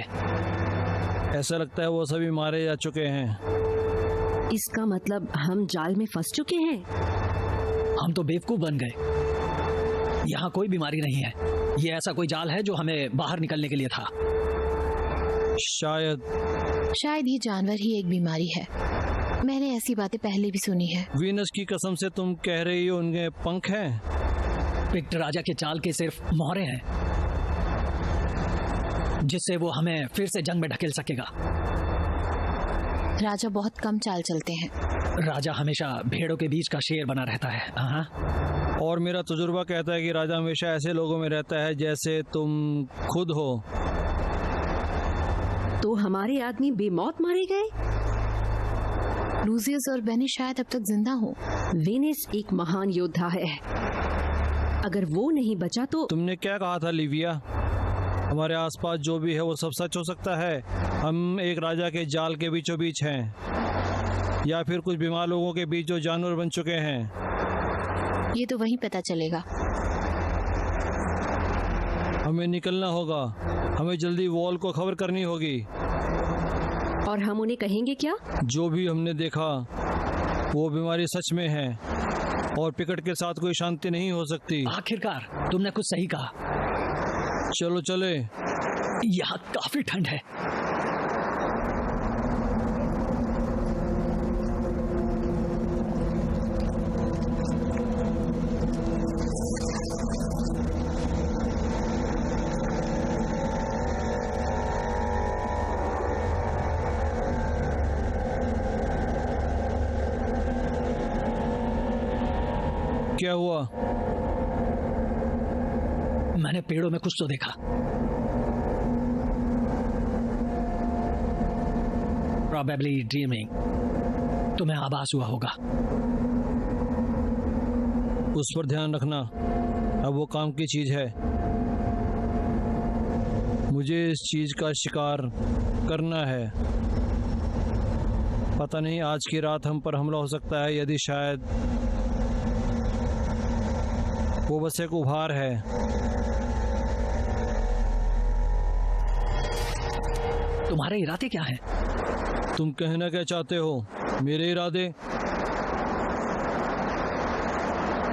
ऐसा लगता है वो सभी मारे जा चुके हैं। इसका मतलब हम जाल में फंस चुके हैं। हम तो बेवकूफ बन गए। यहाँ कोई बीमारी नहीं है। ये ऐसा कोई जाल है जो हमें बाहर निकलने के लिए था। शायद ये जानवर ही एक बीमारी है। मैंने ऐसी बातें पहले भी सुनी है। वीनस की कसम से तुम कह रही हो उनके पंख हैं? पिक्ट राजा के चाल के सिर्फ मोहरे हैं, जिससे वो हमें फिर से जंग में ढकेल सकेगा। राजा बहुत कम चाल चलते हैं। राजा हमेशा भेड़ों के बीच का शेर बना रहता है। हाँ, और मेरा तजुर्बा कहता है कि राजा हमेशा ऐसे लोगों में रहता है जैसे तुम खुद हो। तो हमारे आदमी बेमौत मारे गए? लूसियस और बेनी शायद अब तक जिंदा हो। वेनिस एक महान योद्धा है, अगर वो नहीं बचा तो। तुमने क्या कहा था लिविया? हमारे आसपास जो भी है वो सब सच हो सकता है। हम एक राजा के जाल के बीचों बीच हैं, या फिर कुछ बीमार लोगों के बीच जो जानवर बन चुके हैं। ये तो वहीं पता चलेगा। हमें निकलना होगा, हमें जल्दी वॉल को खबर करनी होगी। और हम उन्हें कहेंगे क्या? जो भी हमने देखा वो बीमारी सच में है, और पिकट के साथ कोई शांति नहीं हो सकती। आखिरकार तुमने कुछ सही कहा। चलो चले। यहाँ काफी ठंड है। क्या हुआ? मैंने पेड़ों में कुछ तो देखा। Probably dreaming। तुम्हें आभास हुआ होगा। उस पर ध्यान रखना, अब वो काम की चीज है। मुझे इस चीज का शिकार करना है। पता नहीं आज की रात हम पर हमला हो सकता है, यदि शायद वो बस एक उभार है। तुम्हारे इरादे क्या हैं? तुम कहना क्या चाहते हो? मेरे इरादे?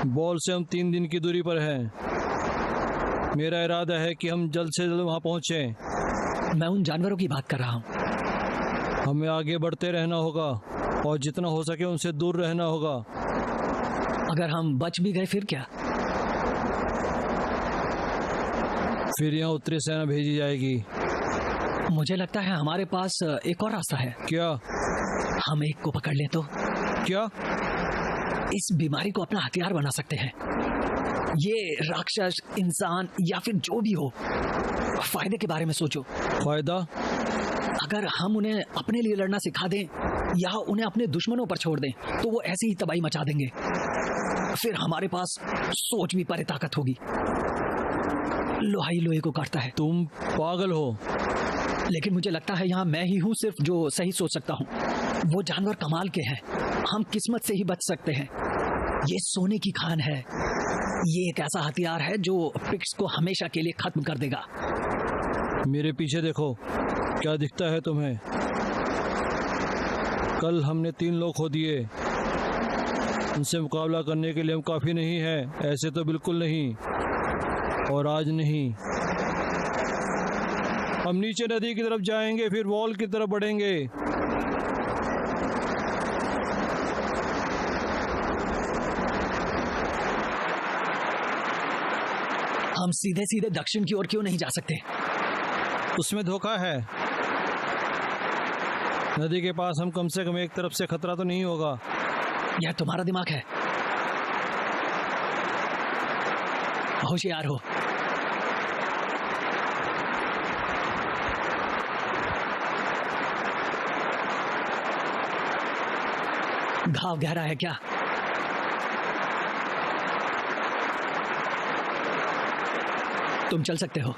बॉल से हम 3 दिन की दूरी पर हैं। मेरा इरादा है कि हम जल्द से जल्द वहां पहुंचे। मैं उन जानवरों की बात कर रहा हूं। हमें आगे बढ़ते रहना होगा और जितना हो सके उनसे दूर रहना होगा। अगर हम बच भी गए फिर क्या? फिर यहाँ उत्तरी सेना भेजी जाएगी। मुझे लगता है हमारे पास एक और रास्ता है। क्या? हम एक को पकड़ लें तो? क्या? इस बीमारी को अपना हथियार बना सकते हैं। ये राक्षस, इंसान या फिर जो भी हो, फायदे के बारे में सोचो। फायदा? अगर हम उन्हें अपने लिए लड़ना सिखा दें या उन्हें अपने दुश्मनों पर छोड़ दें तो वो ऐसी ही तबाही मचा देंगे। फिर हमारे पास सोच भी परे ताकत होगी। लोहा ही लोहे को काटता है। तुम पागल हो। लेकिन मुझे लगता है यहाँ मैं ही हूँ सिर्फ जो सही सोच सकता हूँ। वो जानवर कमाल के हैं, हम किस्मत से ही बच सकते हैं। ये सोने की खान है। ये एक ऐसा हथियार है जो पिक्ट्स को हमेशा के लिए खत्म कर देगा। मेरे पीछे देखो, क्या दिखता है तुम्हें? कल हमने 3 लोग खो दिए। उनसे मुकाबला करने के लिए हम काफी नहीं है, ऐसे तो बिल्कुल नहीं। और आज नहीं। हम नीचे नदी की तरफ जाएंगे, फिर वॉल की तरफ बढ़ेंगे। हम सीधे सीधे दक्षिण की ओर क्यों नहीं जा सकते? उसमें धोखा है। नदी के पास हम कम से कम एक तरफ से खतरा तो नहीं होगा। यह तुम्हारा दिमाग है। होशियार हो। घाव गहरा है क्या? तुम चल सकते हो।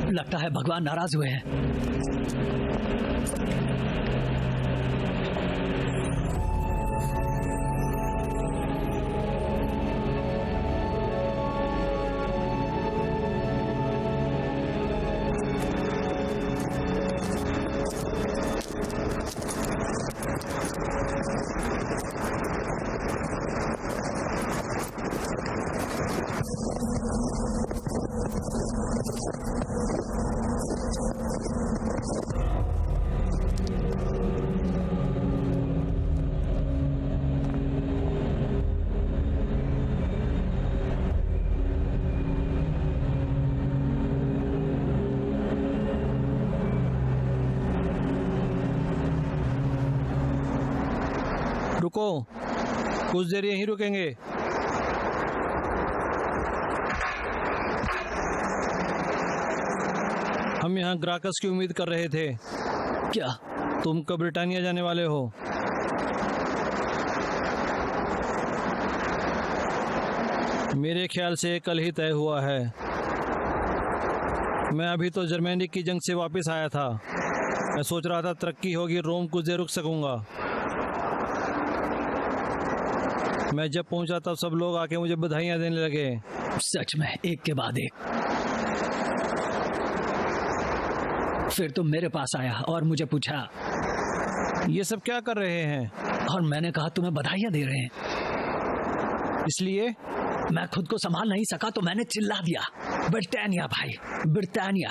लगता है भगवान नाराज हुए हैं। रुको, कुछ देर यहीं रुकेंगे। हम यहाँ ग्राहकस की उम्मीद कर रहे थे। क्या? तुम कब ब्रिटानिया जाने वाले हो? मेरे ख्याल से कल ही तय हुआ है। मैं अभी तो जर्मनी की जंग से वापस आया था। मैं सोच रहा था तरक्की होगी, रोम कुछ देर रुक सकूंगा। मैं जब पहुंचा तब सब लोग आके मुझे बधाइयां देने लगे। सच में, एक के बाद एक। फिर तुम मेरे पास आया और मुझे पूछा ये सब क्या कर रहे हैं? और मैंने कहा तुम्हें बधाइयां दे रहे हैं। इसलिए मैं खुद को संभाल नहीं सका तो मैंने चिल्ला दिया, ब्रिटानिया भाई, ब्रिटानिया,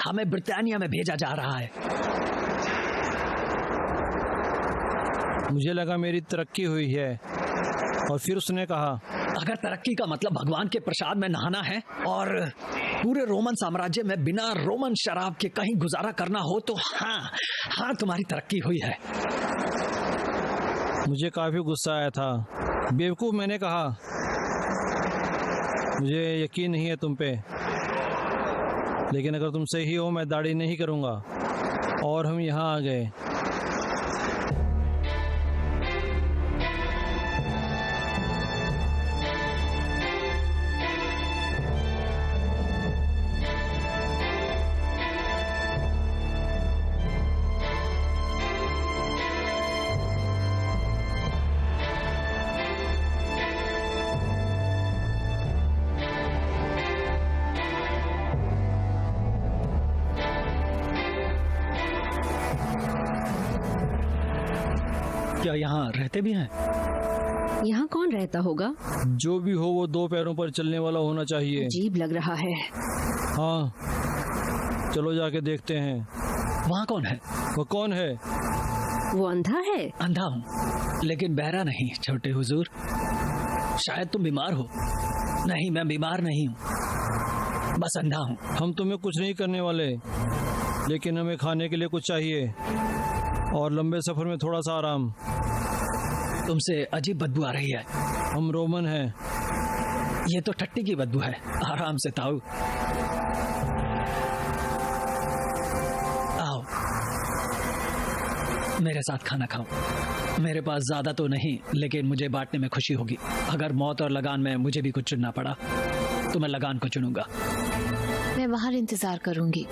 हमें ब्रिटानिया में भेजा जा रहा है। मुझे लगा मेरी तरक्की हुई है। और फिर उसने कहा अगर तरक्की का मतलब भगवान के प्रसाद में नहाना है और पूरे रोमन साम्राज्य में बिना रोमन शराब के कहीं गुजारा करना हो तो हाँ, तुम्हारी तरक्की हुई है। मुझे काफी गुस्सा आया था। बेवकूफ, मैंने कहा, मुझे यकीन नहीं है तुम पे, लेकिन अगर तुम सही हो मैं दाढ़ी नहीं करूंगा। और हम यहाँ आ गए। क्या यहाँ रहते भी हैं? यहाँ कौन रहता होगा? जो भी हो वो 2 पैरों पर चलने वाला होना चाहिए। अजीब लग रहा है। हाँ, चलो जाके देखते हैं। वहाँ कौन है? वो कौन है? वो अंधा है। अंधा हूँ, लेकिन बहरा नहीं छोटे हुजूर। शायद तुम बीमार हो। नहीं, मैं बीमार नहीं हूँ, बस अंधा हूँ। हम तुम्हें कुछ नहीं करने वाले, लेकिन हमें खाने के लिए कुछ चाहिए और लंबे सफर में थोड़ा सा आराम। तुमसे अजीब बदबू आ रही है। हम रोमन हैं। ये तो टट्टी की बदबू है। आराम से ताऊ। आओ, मेरे साथ खाना खाओ। मेरे पास ज्यादा तो नहीं, लेकिन मुझे बांटने में खुशी होगी। अगर मौत और लगान में मुझे भी कुछ चुनना पड़ा तो मैं लगान को चुनूंगा। मैं बाहर इंतजार करूंगी।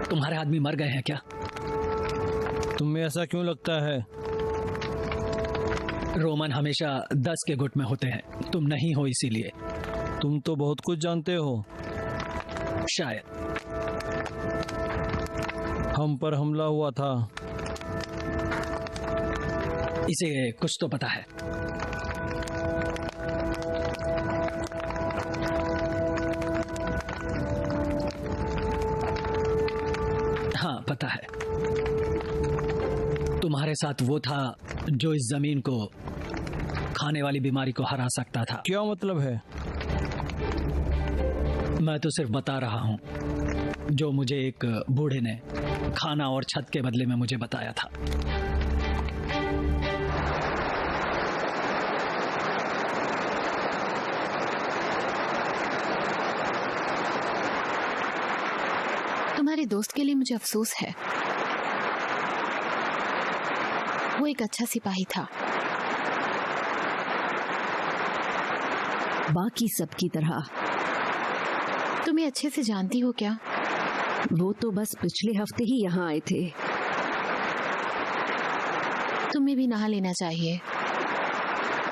तुम्हारे आदमी मर गए हैं क्या? तुम्हें ऐसा क्यों लगता है? रोमन हमेशा 10 के गुट में होते हैं, तुम नहीं हो इसीलिए। तुम तो बहुत कुछ जानते हो। शायद। हम पर हमला हुआ था। इसे कुछ तो पता है। हाँ, पता है। तुम्हारे साथ वो था जो इस जमीन को खाने वाली बीमारी को हरा सकता था। क्या मतलब है? मैं तो सिर्फ बता रहा हूँ जो मुझे एक बूढ़े ने खाना और छत के बदले में मुझे बताया था। तुम्हारे दोस्त के लिए मुझे अफसोस है। वो एक अच्छा सिपाही था। बाकी सबकी तरह। तुम्हें अच्छे से जानती हो क्या? वो तो बस पिछले हफ्ते ही यहाँ आए थे। तुम्हें भी नहा लेना चाहिए।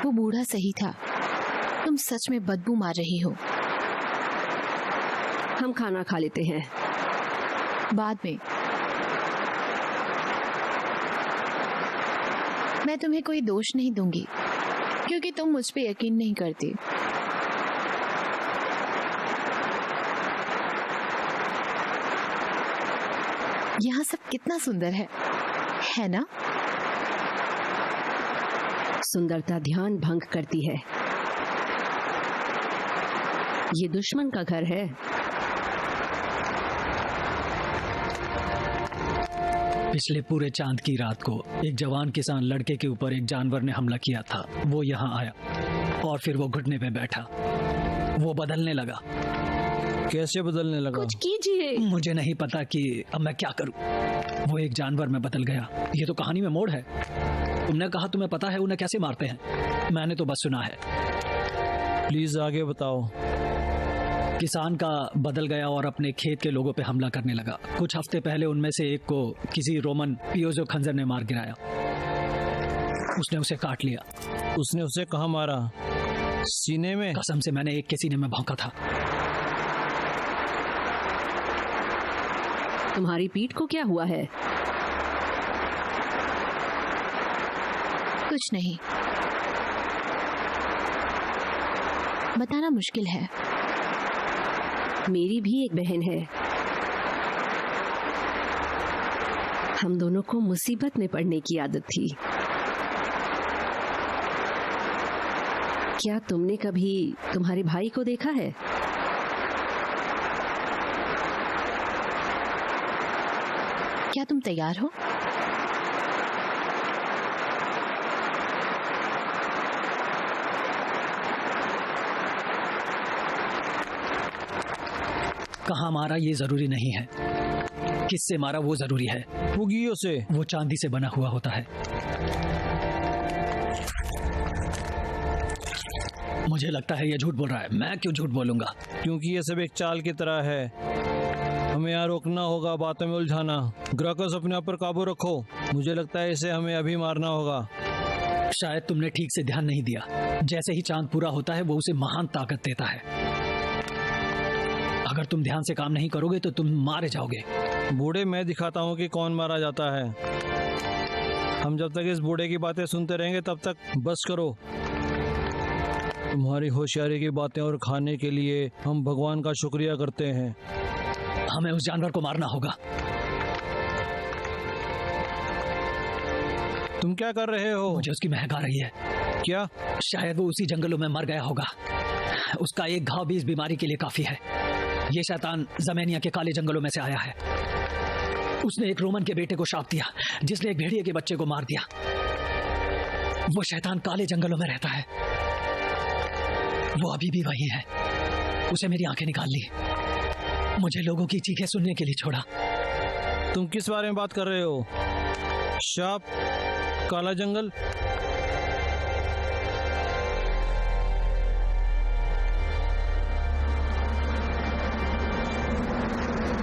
वो बूढ़ा सही था, तुम सच में बदबू मार रही हो। हम खाना खा लेते हैं बाद में। मैं तुम्हें कोई दोष नहीं दूंगी क्योंकि तुम मुझ पे यकीन नहीं करती। यहाँ सब कितना सुंदर है ना? सुंदरता ध्यान भंग करती है। ये दुश्मन का घर है। पिछले पूरे चांद की रात को एक जवान किसान लड़के के ऊपर एक जानवर ने हमला किया था। वो यहाँ आया और फिर वो घुटने पे बैठा। वो बदलने लगा। कैसे बदलने लगा? कुछ कीजिए। मुझे नहीं पता कि अब मैं क्या करूं। वो एक जानवर में बदल गया। ये तो कहानी में मोड़ है। तुमने कहा तुम्हें पता है उन्हें कैसे मारते हैं। मैंने तो बस सुना है। प्लीज आगे बताओ। किसान का बदल गया और अपने खेत के लोगों पे हमला करने लगा। कुछ हफ्ते पहले उनमें से एक को किसी रोमन पियोजो खंजर ने मार गिराया। उसने उसे काट लिया। उसने उसे कहाँ मारा? सीने में? कसम से मैंने एक के सीने में भौंका था। तुम्हारी पीठ को क्या हुआ है? कुछ नहीं, बताना मुश्किल है। मेरी भी एक बहन है। हम दोनों को मुसीबत में पड़ने की आदत थी। क्या तुमने कभी तुम्हारे भाई को देखा है? क्या तुम तैयार हो? कहाँ मारा ये जरूरी नहीं है, किससे मारा वो जरूरी है। पुगियों से। वो चांदी से बना हुआ होता है। मुझे लगता है ये झूठ बोल रहा है। मैं क्यों झूठ बोलूंगा? क्योंकि ये सब एक चाल की तरह है। हमें यहाँ रोकना होगा, बातों में उलझाना। ग्राकस, अपने आप पर काबू रखो। मुझे लगता है इसे हमें अभी मारना होगा। शायद तुमने ठीक से ध्यान नहीं दिया। जैसे ही चांद पूरा होता है वो उसे महान ताकत देता है। अगर तुम ध्यान से काम नहीं करोगे तो तुम मारे जाओगे। बूढ़े, मैं दिखाता हूँ कि कौन मारा जाता है। हम जब तक इस बूढ़े की बातें सुनते रहेंगे तब तक बस करो। तुम्हारी होशियारी की बातें और खाने के लिए हम भगवान का शुक्रिया करते हैं। हमें उस जानवर को मारना होगा। तुम क्या कर रहे हो? मुझे उसकी महक आ रही है। क्या? शायद वो उसी जंगलों में मर गया होगा। उसका एक घाव भी इस बीमारी के लिए काफी है। ये शैतान ज़मेनिया के काले जंगलों में से आया है। उसने एक रोमन के बेटे को शाप दिया जिसने एक भेड़िए के बच्चे को मार दिया। वो शैतान काले जंगलों में रहता है। वो अभी भी वही है। उसे मेरी आंखें निकाल ली। मुझे लोगों की चीखें सुनने के लिए छोड़ा। तुम किस बारे में बात कर रहे हो? शाप? काला जंगल?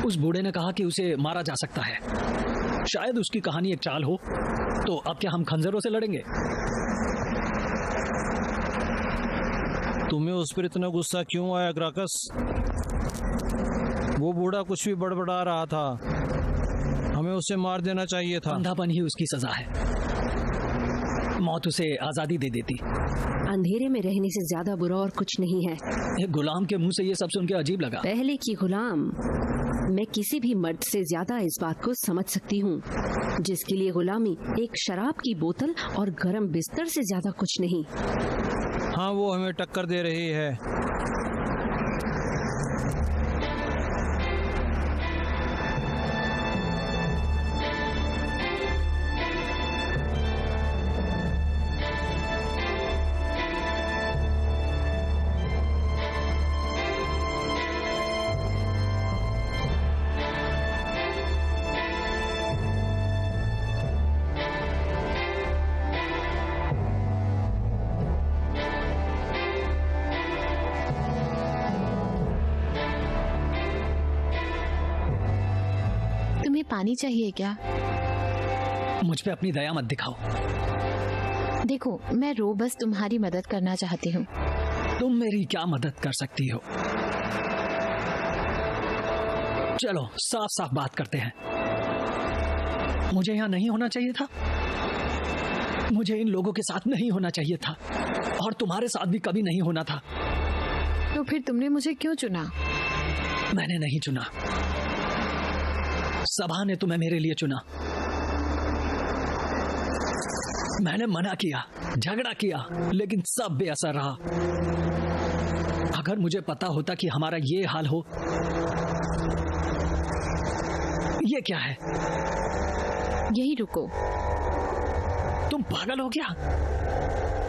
उस बूढ़े ने कहा कि उसे मारा जा सकता है। शायद उसकी कहानी एक चाल हो। तो अब क्या हम खंजरों से लड़ेंगे? तुम्हें उस पर इतना गुस्सा क्यों आया ग्राकस? वो बूढ़ा कुछ भी बड़बड़ा रहा था। हमें उसे मार देना चाहिए था। अंधापन ही उसकी सजा है। मौत उसे आजादी दे देती। अंधेरे में रहने से ज्यादा बुरा और कुछ नहीं है। एक गुलाम के मुंह से ये सब सुन के अजीब लगा। पहले की गुलाम। मैं किसी भी मर्द से ज्यादा इस बात को समझ सकती हूँ, जिसके लिए गुलामी एक शराब की बोतल और गर्म बिस्तर से ज्यादा कुछ नहीं। हाँ, वो हमें टक्कर दे रही है। पानी चाहिए क्या? मुझ पे अपनी दया मत दिखाओ। देखो, मैं बस तुम्हारी मदद करना चाहती हूँ। तुम मेरी क्या मदद कर सकती हो? चलो साफ साफ बात करते हैं। मुझे यहाँ नहीं होना चाहिए था। मुझे इन लोगों के साथ नहीं होना चाहिए था, और तुम्हारे साथ भी कभी नहीं होना था। तो फिर तुमने मुझे क्यों चुना? मैंने नहीं चुना। सभा ने तुम्हें मेरे लिए चुना। मैंने मना किया, झगड़ा किया, लेकिन सब बेअसर रहा। अगर मुझे पता होता कि हमारा ये हाल हो। ये क्या है? यही रुको। तुम पागल हो क्या?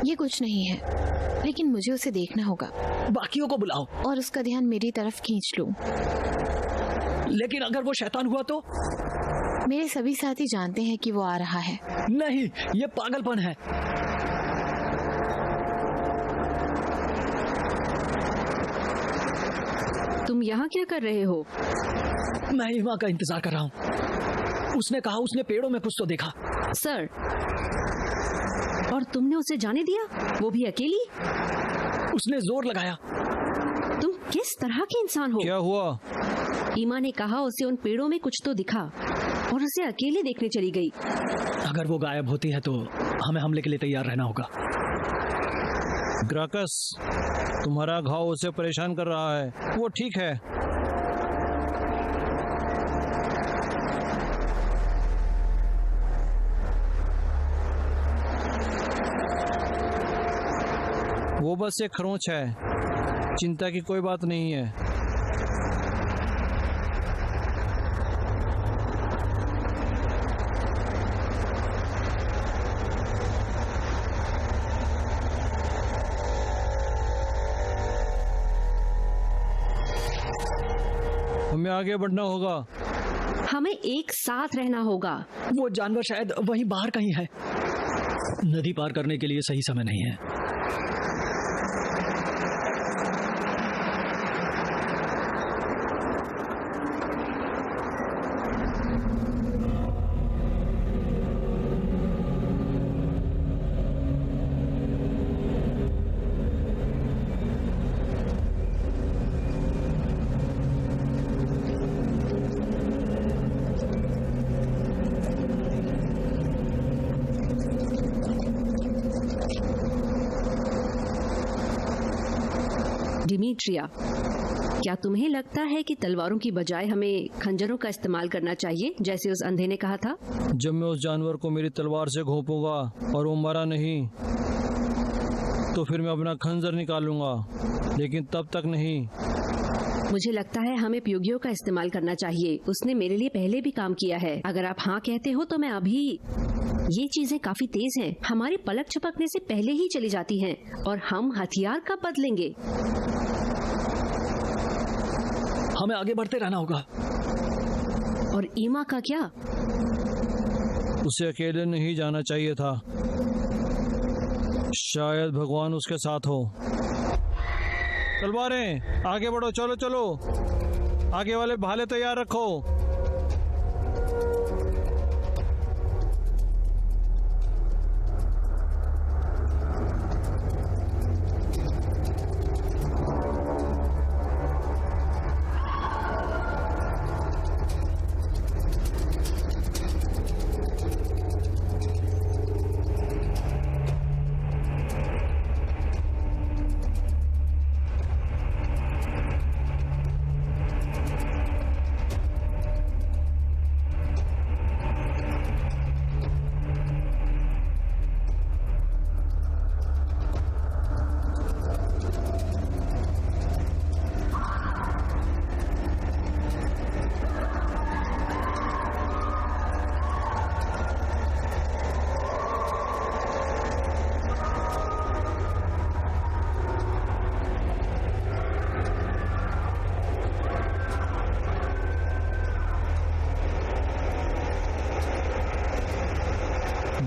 ये कुछ नहीं है, लेकिन मुझे उसे देखना होगा बाकियों को बुलाओ और उसका ध्यान मेरी तरफ खींच लूं। लेकिन अगर वो शैतान हुआ तो? मेरे सभी साथी जानते हैं कि वो आ रहा है। नहीं, ये पागलपन है। तुम यहाँ क्या कर रहे हो? मैं ईमा का इंतजार कर रहा हूँ। उसने कहा उसने पेड़ों में कुछ तो देखा। सर, और तुमने उसे जाने दिया, वो भी अकेली? उसने जोर लगाया। तुम किस तरह के इंसान हो? क्या हुआ? ईमा ने कहा उसे उन पेड़ों में कुछ तो दिखा और उसे अकेले देखने चली गई। अगर वो गायब होती है तो हमें हमले के लिए तैयार रहना होगा। ग्राकस, तुम्हारा घाव उसे परेशान कर रहा है। वो ठीक है। वो बस एक खरोंच है, चिंता की कोई बात नहीं है। हमें आगे बढ़ना होगा। हमें एक साथ रहना होगा। वो जानवर शायद वहीं बाहर कहीं है। नदी पार करने के लिए सही समय नहीं है। डिमिट्रिया, क्या तुम्हें लगता है कि तलवारों की बजाय हमें खंजरों का इस्तेमाल करना चाहिए, जैसे उस अंधे ने कहा था? जब मैं उस जानवर को मेरी तलवार से घोंपूंगा और वो मरा नहीं, तो फिर मैं अपना खंजर निकालूंगा, लेकिन तब तक नहीं। मुझे लगता है हमें प्योगियों का इस्तेमाल करना चाहिए। उसने मेरे लिए पहले भी काम किया है। अगर आप हाँ कहते हो तो मैं अभी। ये चीजें काफी तेज हैं। हमारी पलक झपकने से पहले ही चली जाती हैं और हम हथियार कब बदलेंगे? हमें आगे बढ़ते रहना होगा। और ईमा का क्या? उसे अकेले नहीं जाना चाहिए था। शायद भगवान उसके साथ हो। तलवारें, आगे बढ़ो, चलो चलो। आगे वाले भाले तैयार रखो।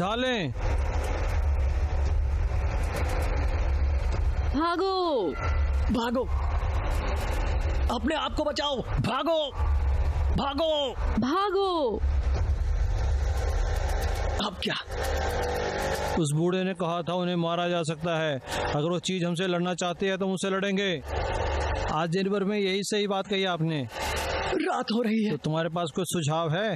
ढालें। भागो, भागो, अपने आप को बचाओ। भागो, भागो, भागो। अब क्या? उस बूढ़े ने कहा था उन्हें मारा जा सकता है। अगर वो चीज हमसे लड़ना चाहती है तो हम उससे लड़ेंगे। आज दिन भर में यही सही बात कही आपने। रात हो रही है। तो तुम्हारे पास कोई सुझाव है?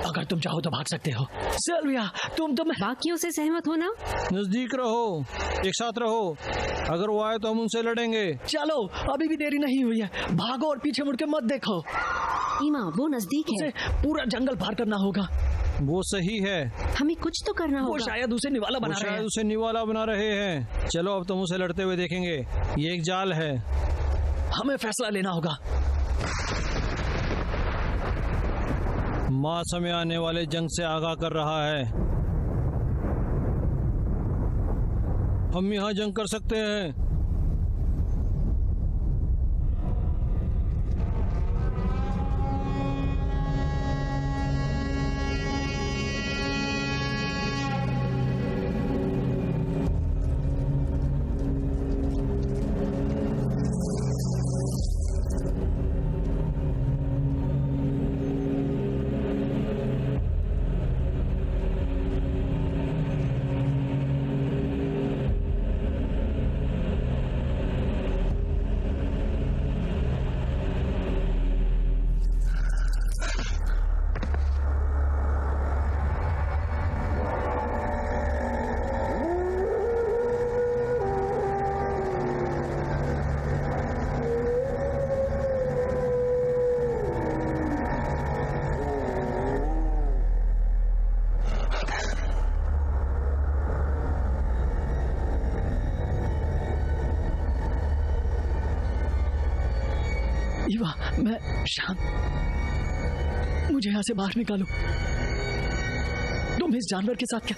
अगर तुम चाहो तो भाग सकते हो। सिल्विया, तुम बाकियों से सहमत हो ना? नजदीक रहो, एक साथ रहो। अगर वो आए तो हम उनसे लड़ेंगे। चलो, अभी भी देरी नहीं हुई है। भागो और पीछे मुड़ के मत देखो। ईमा, वो नजदीक है। उसे पूरा जंगल पार करना होगा। वो सही है, हमें कुछ तो करना वो होगा। शायद उसे निवाला वो बना रहे शायद हैं। उसे निवाला बना रहे हैं। चलो अब तुम उसे लड़ते हुए देखेंगे। ये एक जाल है। हमें फैसला लेना होगा। मास हमें आने वाले जंग से आगाह कर रहा है। हम यहाँ जंग कर सकते हैं। ईवा, मैं शांत, मुझे यहाँ से बाहर निकालो। तुम इस जानवर के साथ क्या?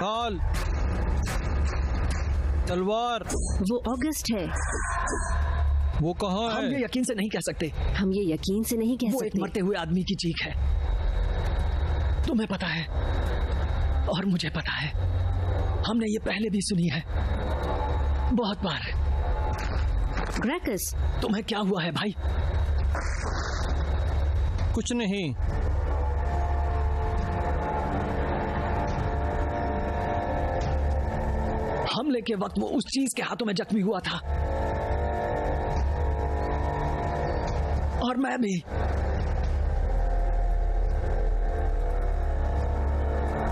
काल, तलवार, वो ऑगस्ट है। वो कहाँ हम ये है? यकीन से नहीं कह सकते। हम ये यकीन से नहीं कह वो एक सकते। मरते हुए आदमी की चीख है। तुम्हें पता है और मुझे पता है। हमने ये पहले भी सुनी है, बहुत बार। ग्रैकस, तुम्हें क्या हुआ है भाई? कुछ नहीं। हमले के वक्त वो उस चीज के हाथों में जख्मी हुआ था, और मैं भी।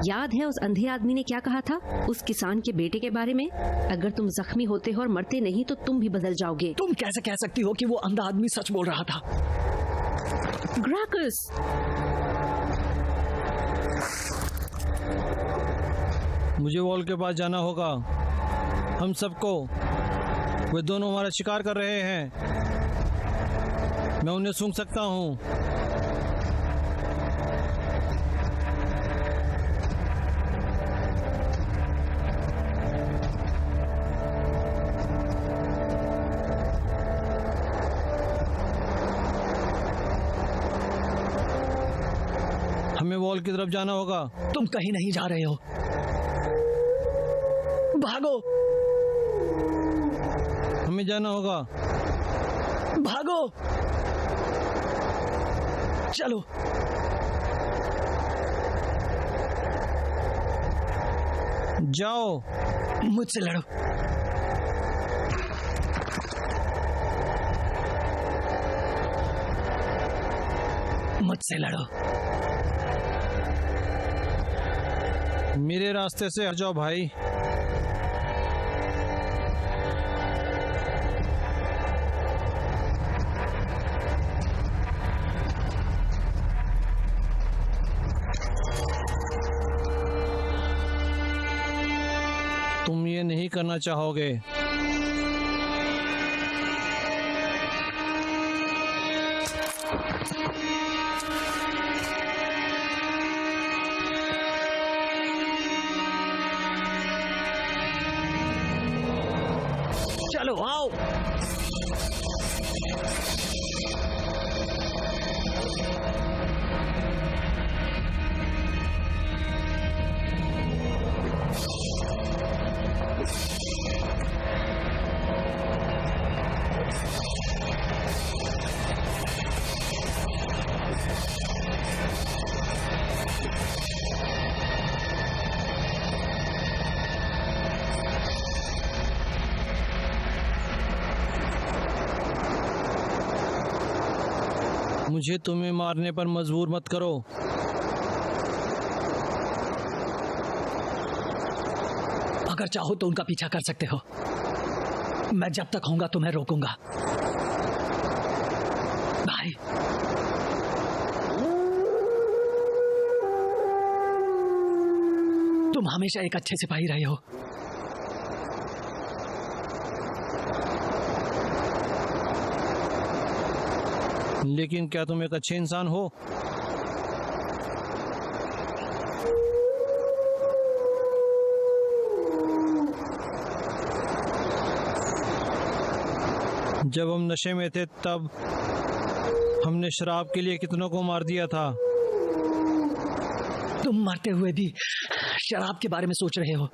याद है उस अंधे आदमी ने क्या कहा था उस किसान के बेटे के बारे में? अगर तुम जख्मी होते हो और मरते नहीं तो तुम भी बदल जाओगे। तुम कैसे कह सकती हो कि वो अंधा आदमी सच बोल रहा था? ग्रैकस, मुझे वॉल के पास जाना होगा। हम सबको, वे दोनों हमारा शिकार कर रहे हैं। मैं उन्हें सूंघ सकता हूँ। हमें वॉल की तरफ जाना होगा। तुम कहीं नहीं जा रहे हो। भागो, हमें जाना होगा। भागो, चलो। जाओ। मुझसे लड़ो। मुझसे लड़ो। मेरे रास्ते से हट जाओ भाई। तुम ये नहीं करना चाहोगे। चलो आओ। मुझे तुम्हें मारने पर मजबूर मत करो। अगर चाहो तो उनका पीछा कर सकते हो। मैं जब तक होऊंगा तुम्हें रोकूंगा। भाई, तुम हमेशा एक अच्छे सिपाही रहे हो। लेकिन क्या तुम एक अच्छे इंसान हो? जब हम नशे में थे तब हमने शराब के लिए कितनों को मार दिया था। तुम मरते हुए भी शराब के बारे में सोच रहे हो।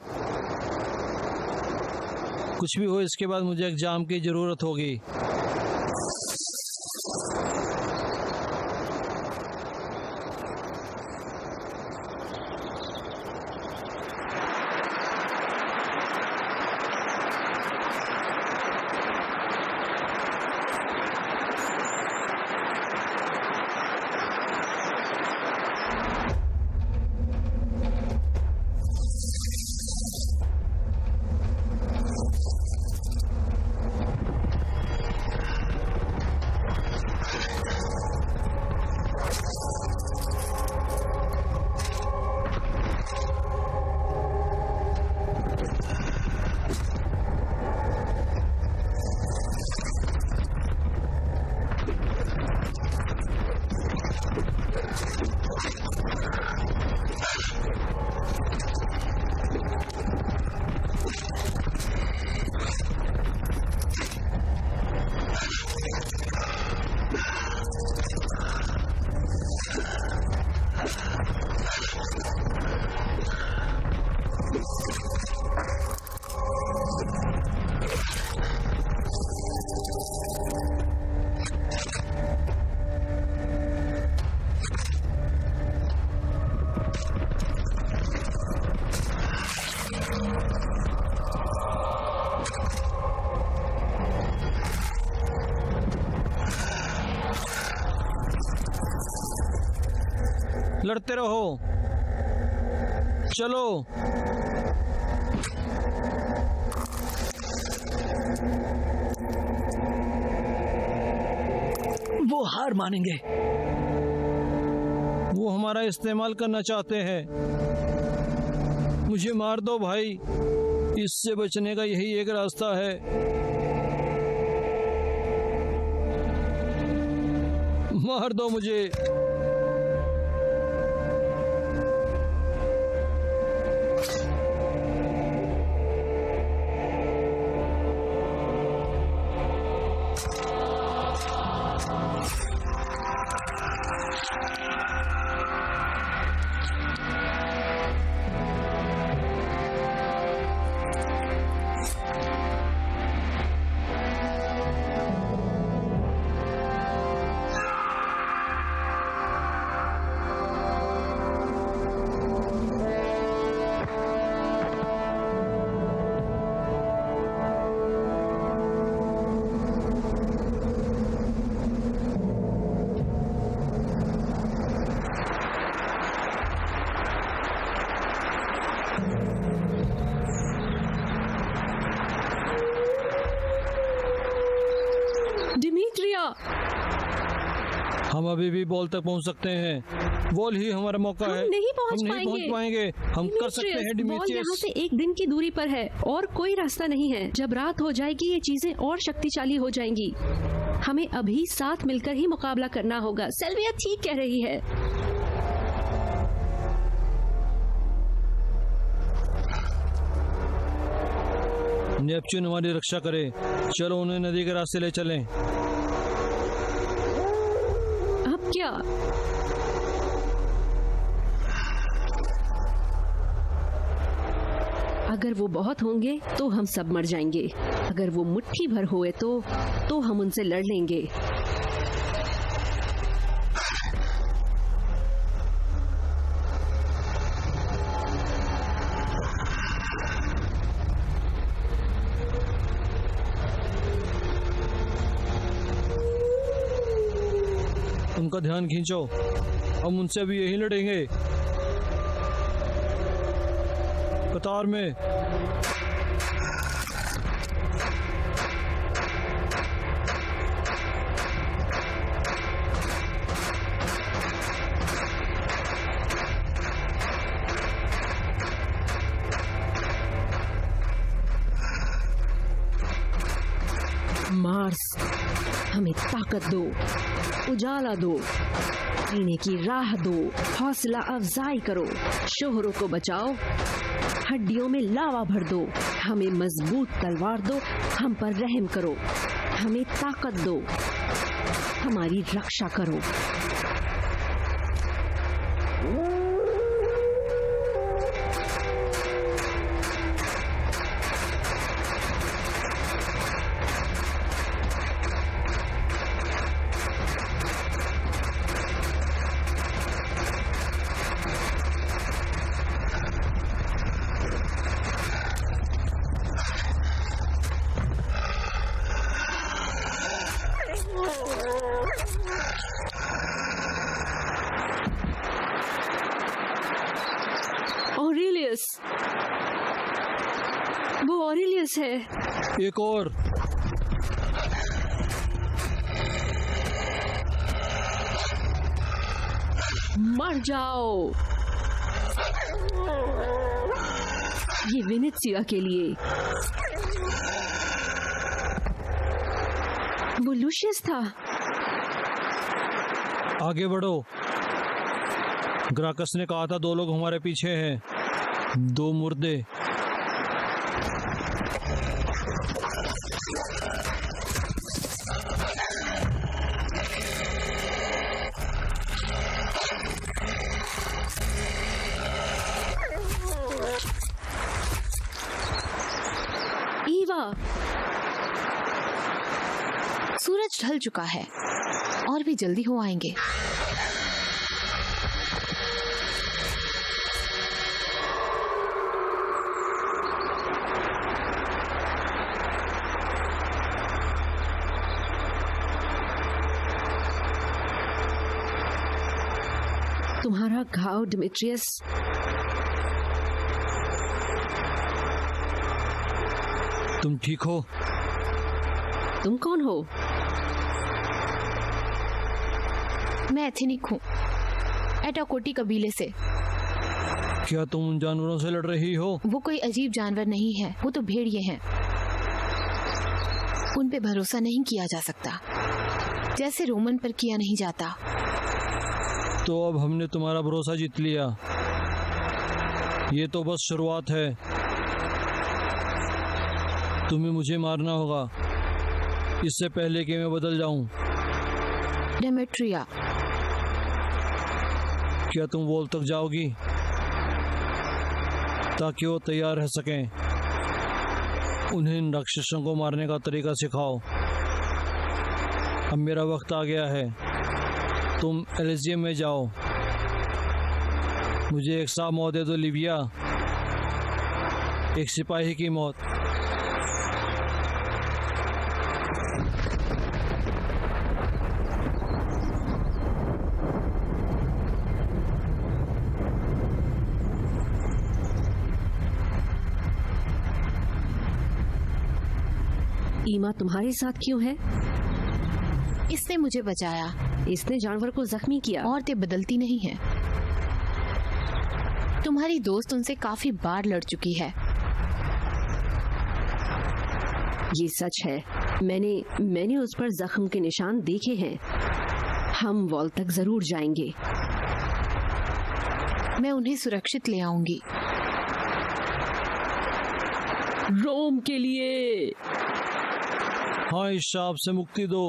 कुछ भी हो, इसके बाद मुझे एग्जाम की जरूरत होगी। लड़ते रहो, चलो। वो हार मानेंगे। वो हमारा इस्तेमाल करना चाहते हैं। मुझे मार दो भाई, इससे बचने का यही एक रास्ता है। मार दो मुझे। डिमित्रिया, हम अभी भी बॉल तक पहुंच सकते हैं। बॉल ही हमारा मौका है। हम नहीं पहुंच पाएंगे। हम कर सकते हैं बॉल डिमित्रियस। यहाँ से एक दिन की दूरी पर है और कोई रास्ता नहीं है। जब रात हो जाएगी ये चीजें और शक्तिशाली हो जाएंगी। हमें अभी साथ मिलकर ही मुकाबला करना होगा। सेल्विया ठीक कह रही है। नेपच्यून हमारी रक्षा करे। चलो उन्हें नदी के रास्ते ले चलें। अब क्या? अगर वो बहुत होंगे तो हम सब मर जाएंगे। अगर वो मुट्ठी भर हुए तो हम उनसे लड़ लेंगे। उनका ध्यान खींचो, हम उनसे भी यही लड़ेंगे। कतार में। मार्स, हमें ताकत दो, उजाला दो, जीने की राह दो, हौसला अफजाई करो, शोहरों को बचाओ, हड्डियों में लावा भर दो, हमें मजबूत तलवार दो, हम पर रहम करो, हमें ताकत दो, हमारी रक्षा करो। ऑरेलियस, वो ऑरेलियस है। एक और। मर जाओ। ये वेनेत्सिया के लिए। वो लूशियस था। आगे बढ़ो। ग्राकस ने कहा था 2 लोग हमारे पीछे हैं, 2 मुर्दे। ईवा, सूरज ढल चुका है और भी जल्दी हो आएंगे। तुम्हारा घाव डिमिट्रियस। तुम ठीक हो? तुम कौन हो? मैं एथेनिक हूँ, एटाकोटी कबीले से। क्या तुम उन जानवरों से लड़ रही हो? वो कोई अजीब जानवर नहीं है, वो तो भेड़िए हैं। उन पे भरोसा नहीं किया जा सकता, जैसे रोमन पर किया नहीं जाता। तो अब हमने तुम्हारा भरोसा जीत लिया। ये तो बस शुरुआत है। तुम्हें मुझे मारना होगा, इससे पहले कि मैं बदल जाऊं। डेमेट्रिया, क्या तुम वॉल तक जाओगी ताकि वो तैयार रह सकें? उन्हें इन राक्षसों को मारने का तरीका सिखाओ। अब मेरा वक्त आ गया है। तुम एलिजियम में जाओ। मुझे एक साफ मौत दे दो लिविया, एक सिपाही की मौत। ईमा तुम्हारे साथ क्यों है? इसने मुझे बचाया। इसने जानवर को जख्मी किया। औरतें बदलती नहीं हैं। तुम्हारी दोस्त उनसे काफी बार लड़ चुकी है। ये सच है। मैंने उस पर जख्म के निशान देखे हैं। हम वॉल तक जरूर जाएंगे। मैं उन्हें सुरक्षित ले आऊंगी। रोम के लिए। हाँ, इस शाप से मुक्ति दो।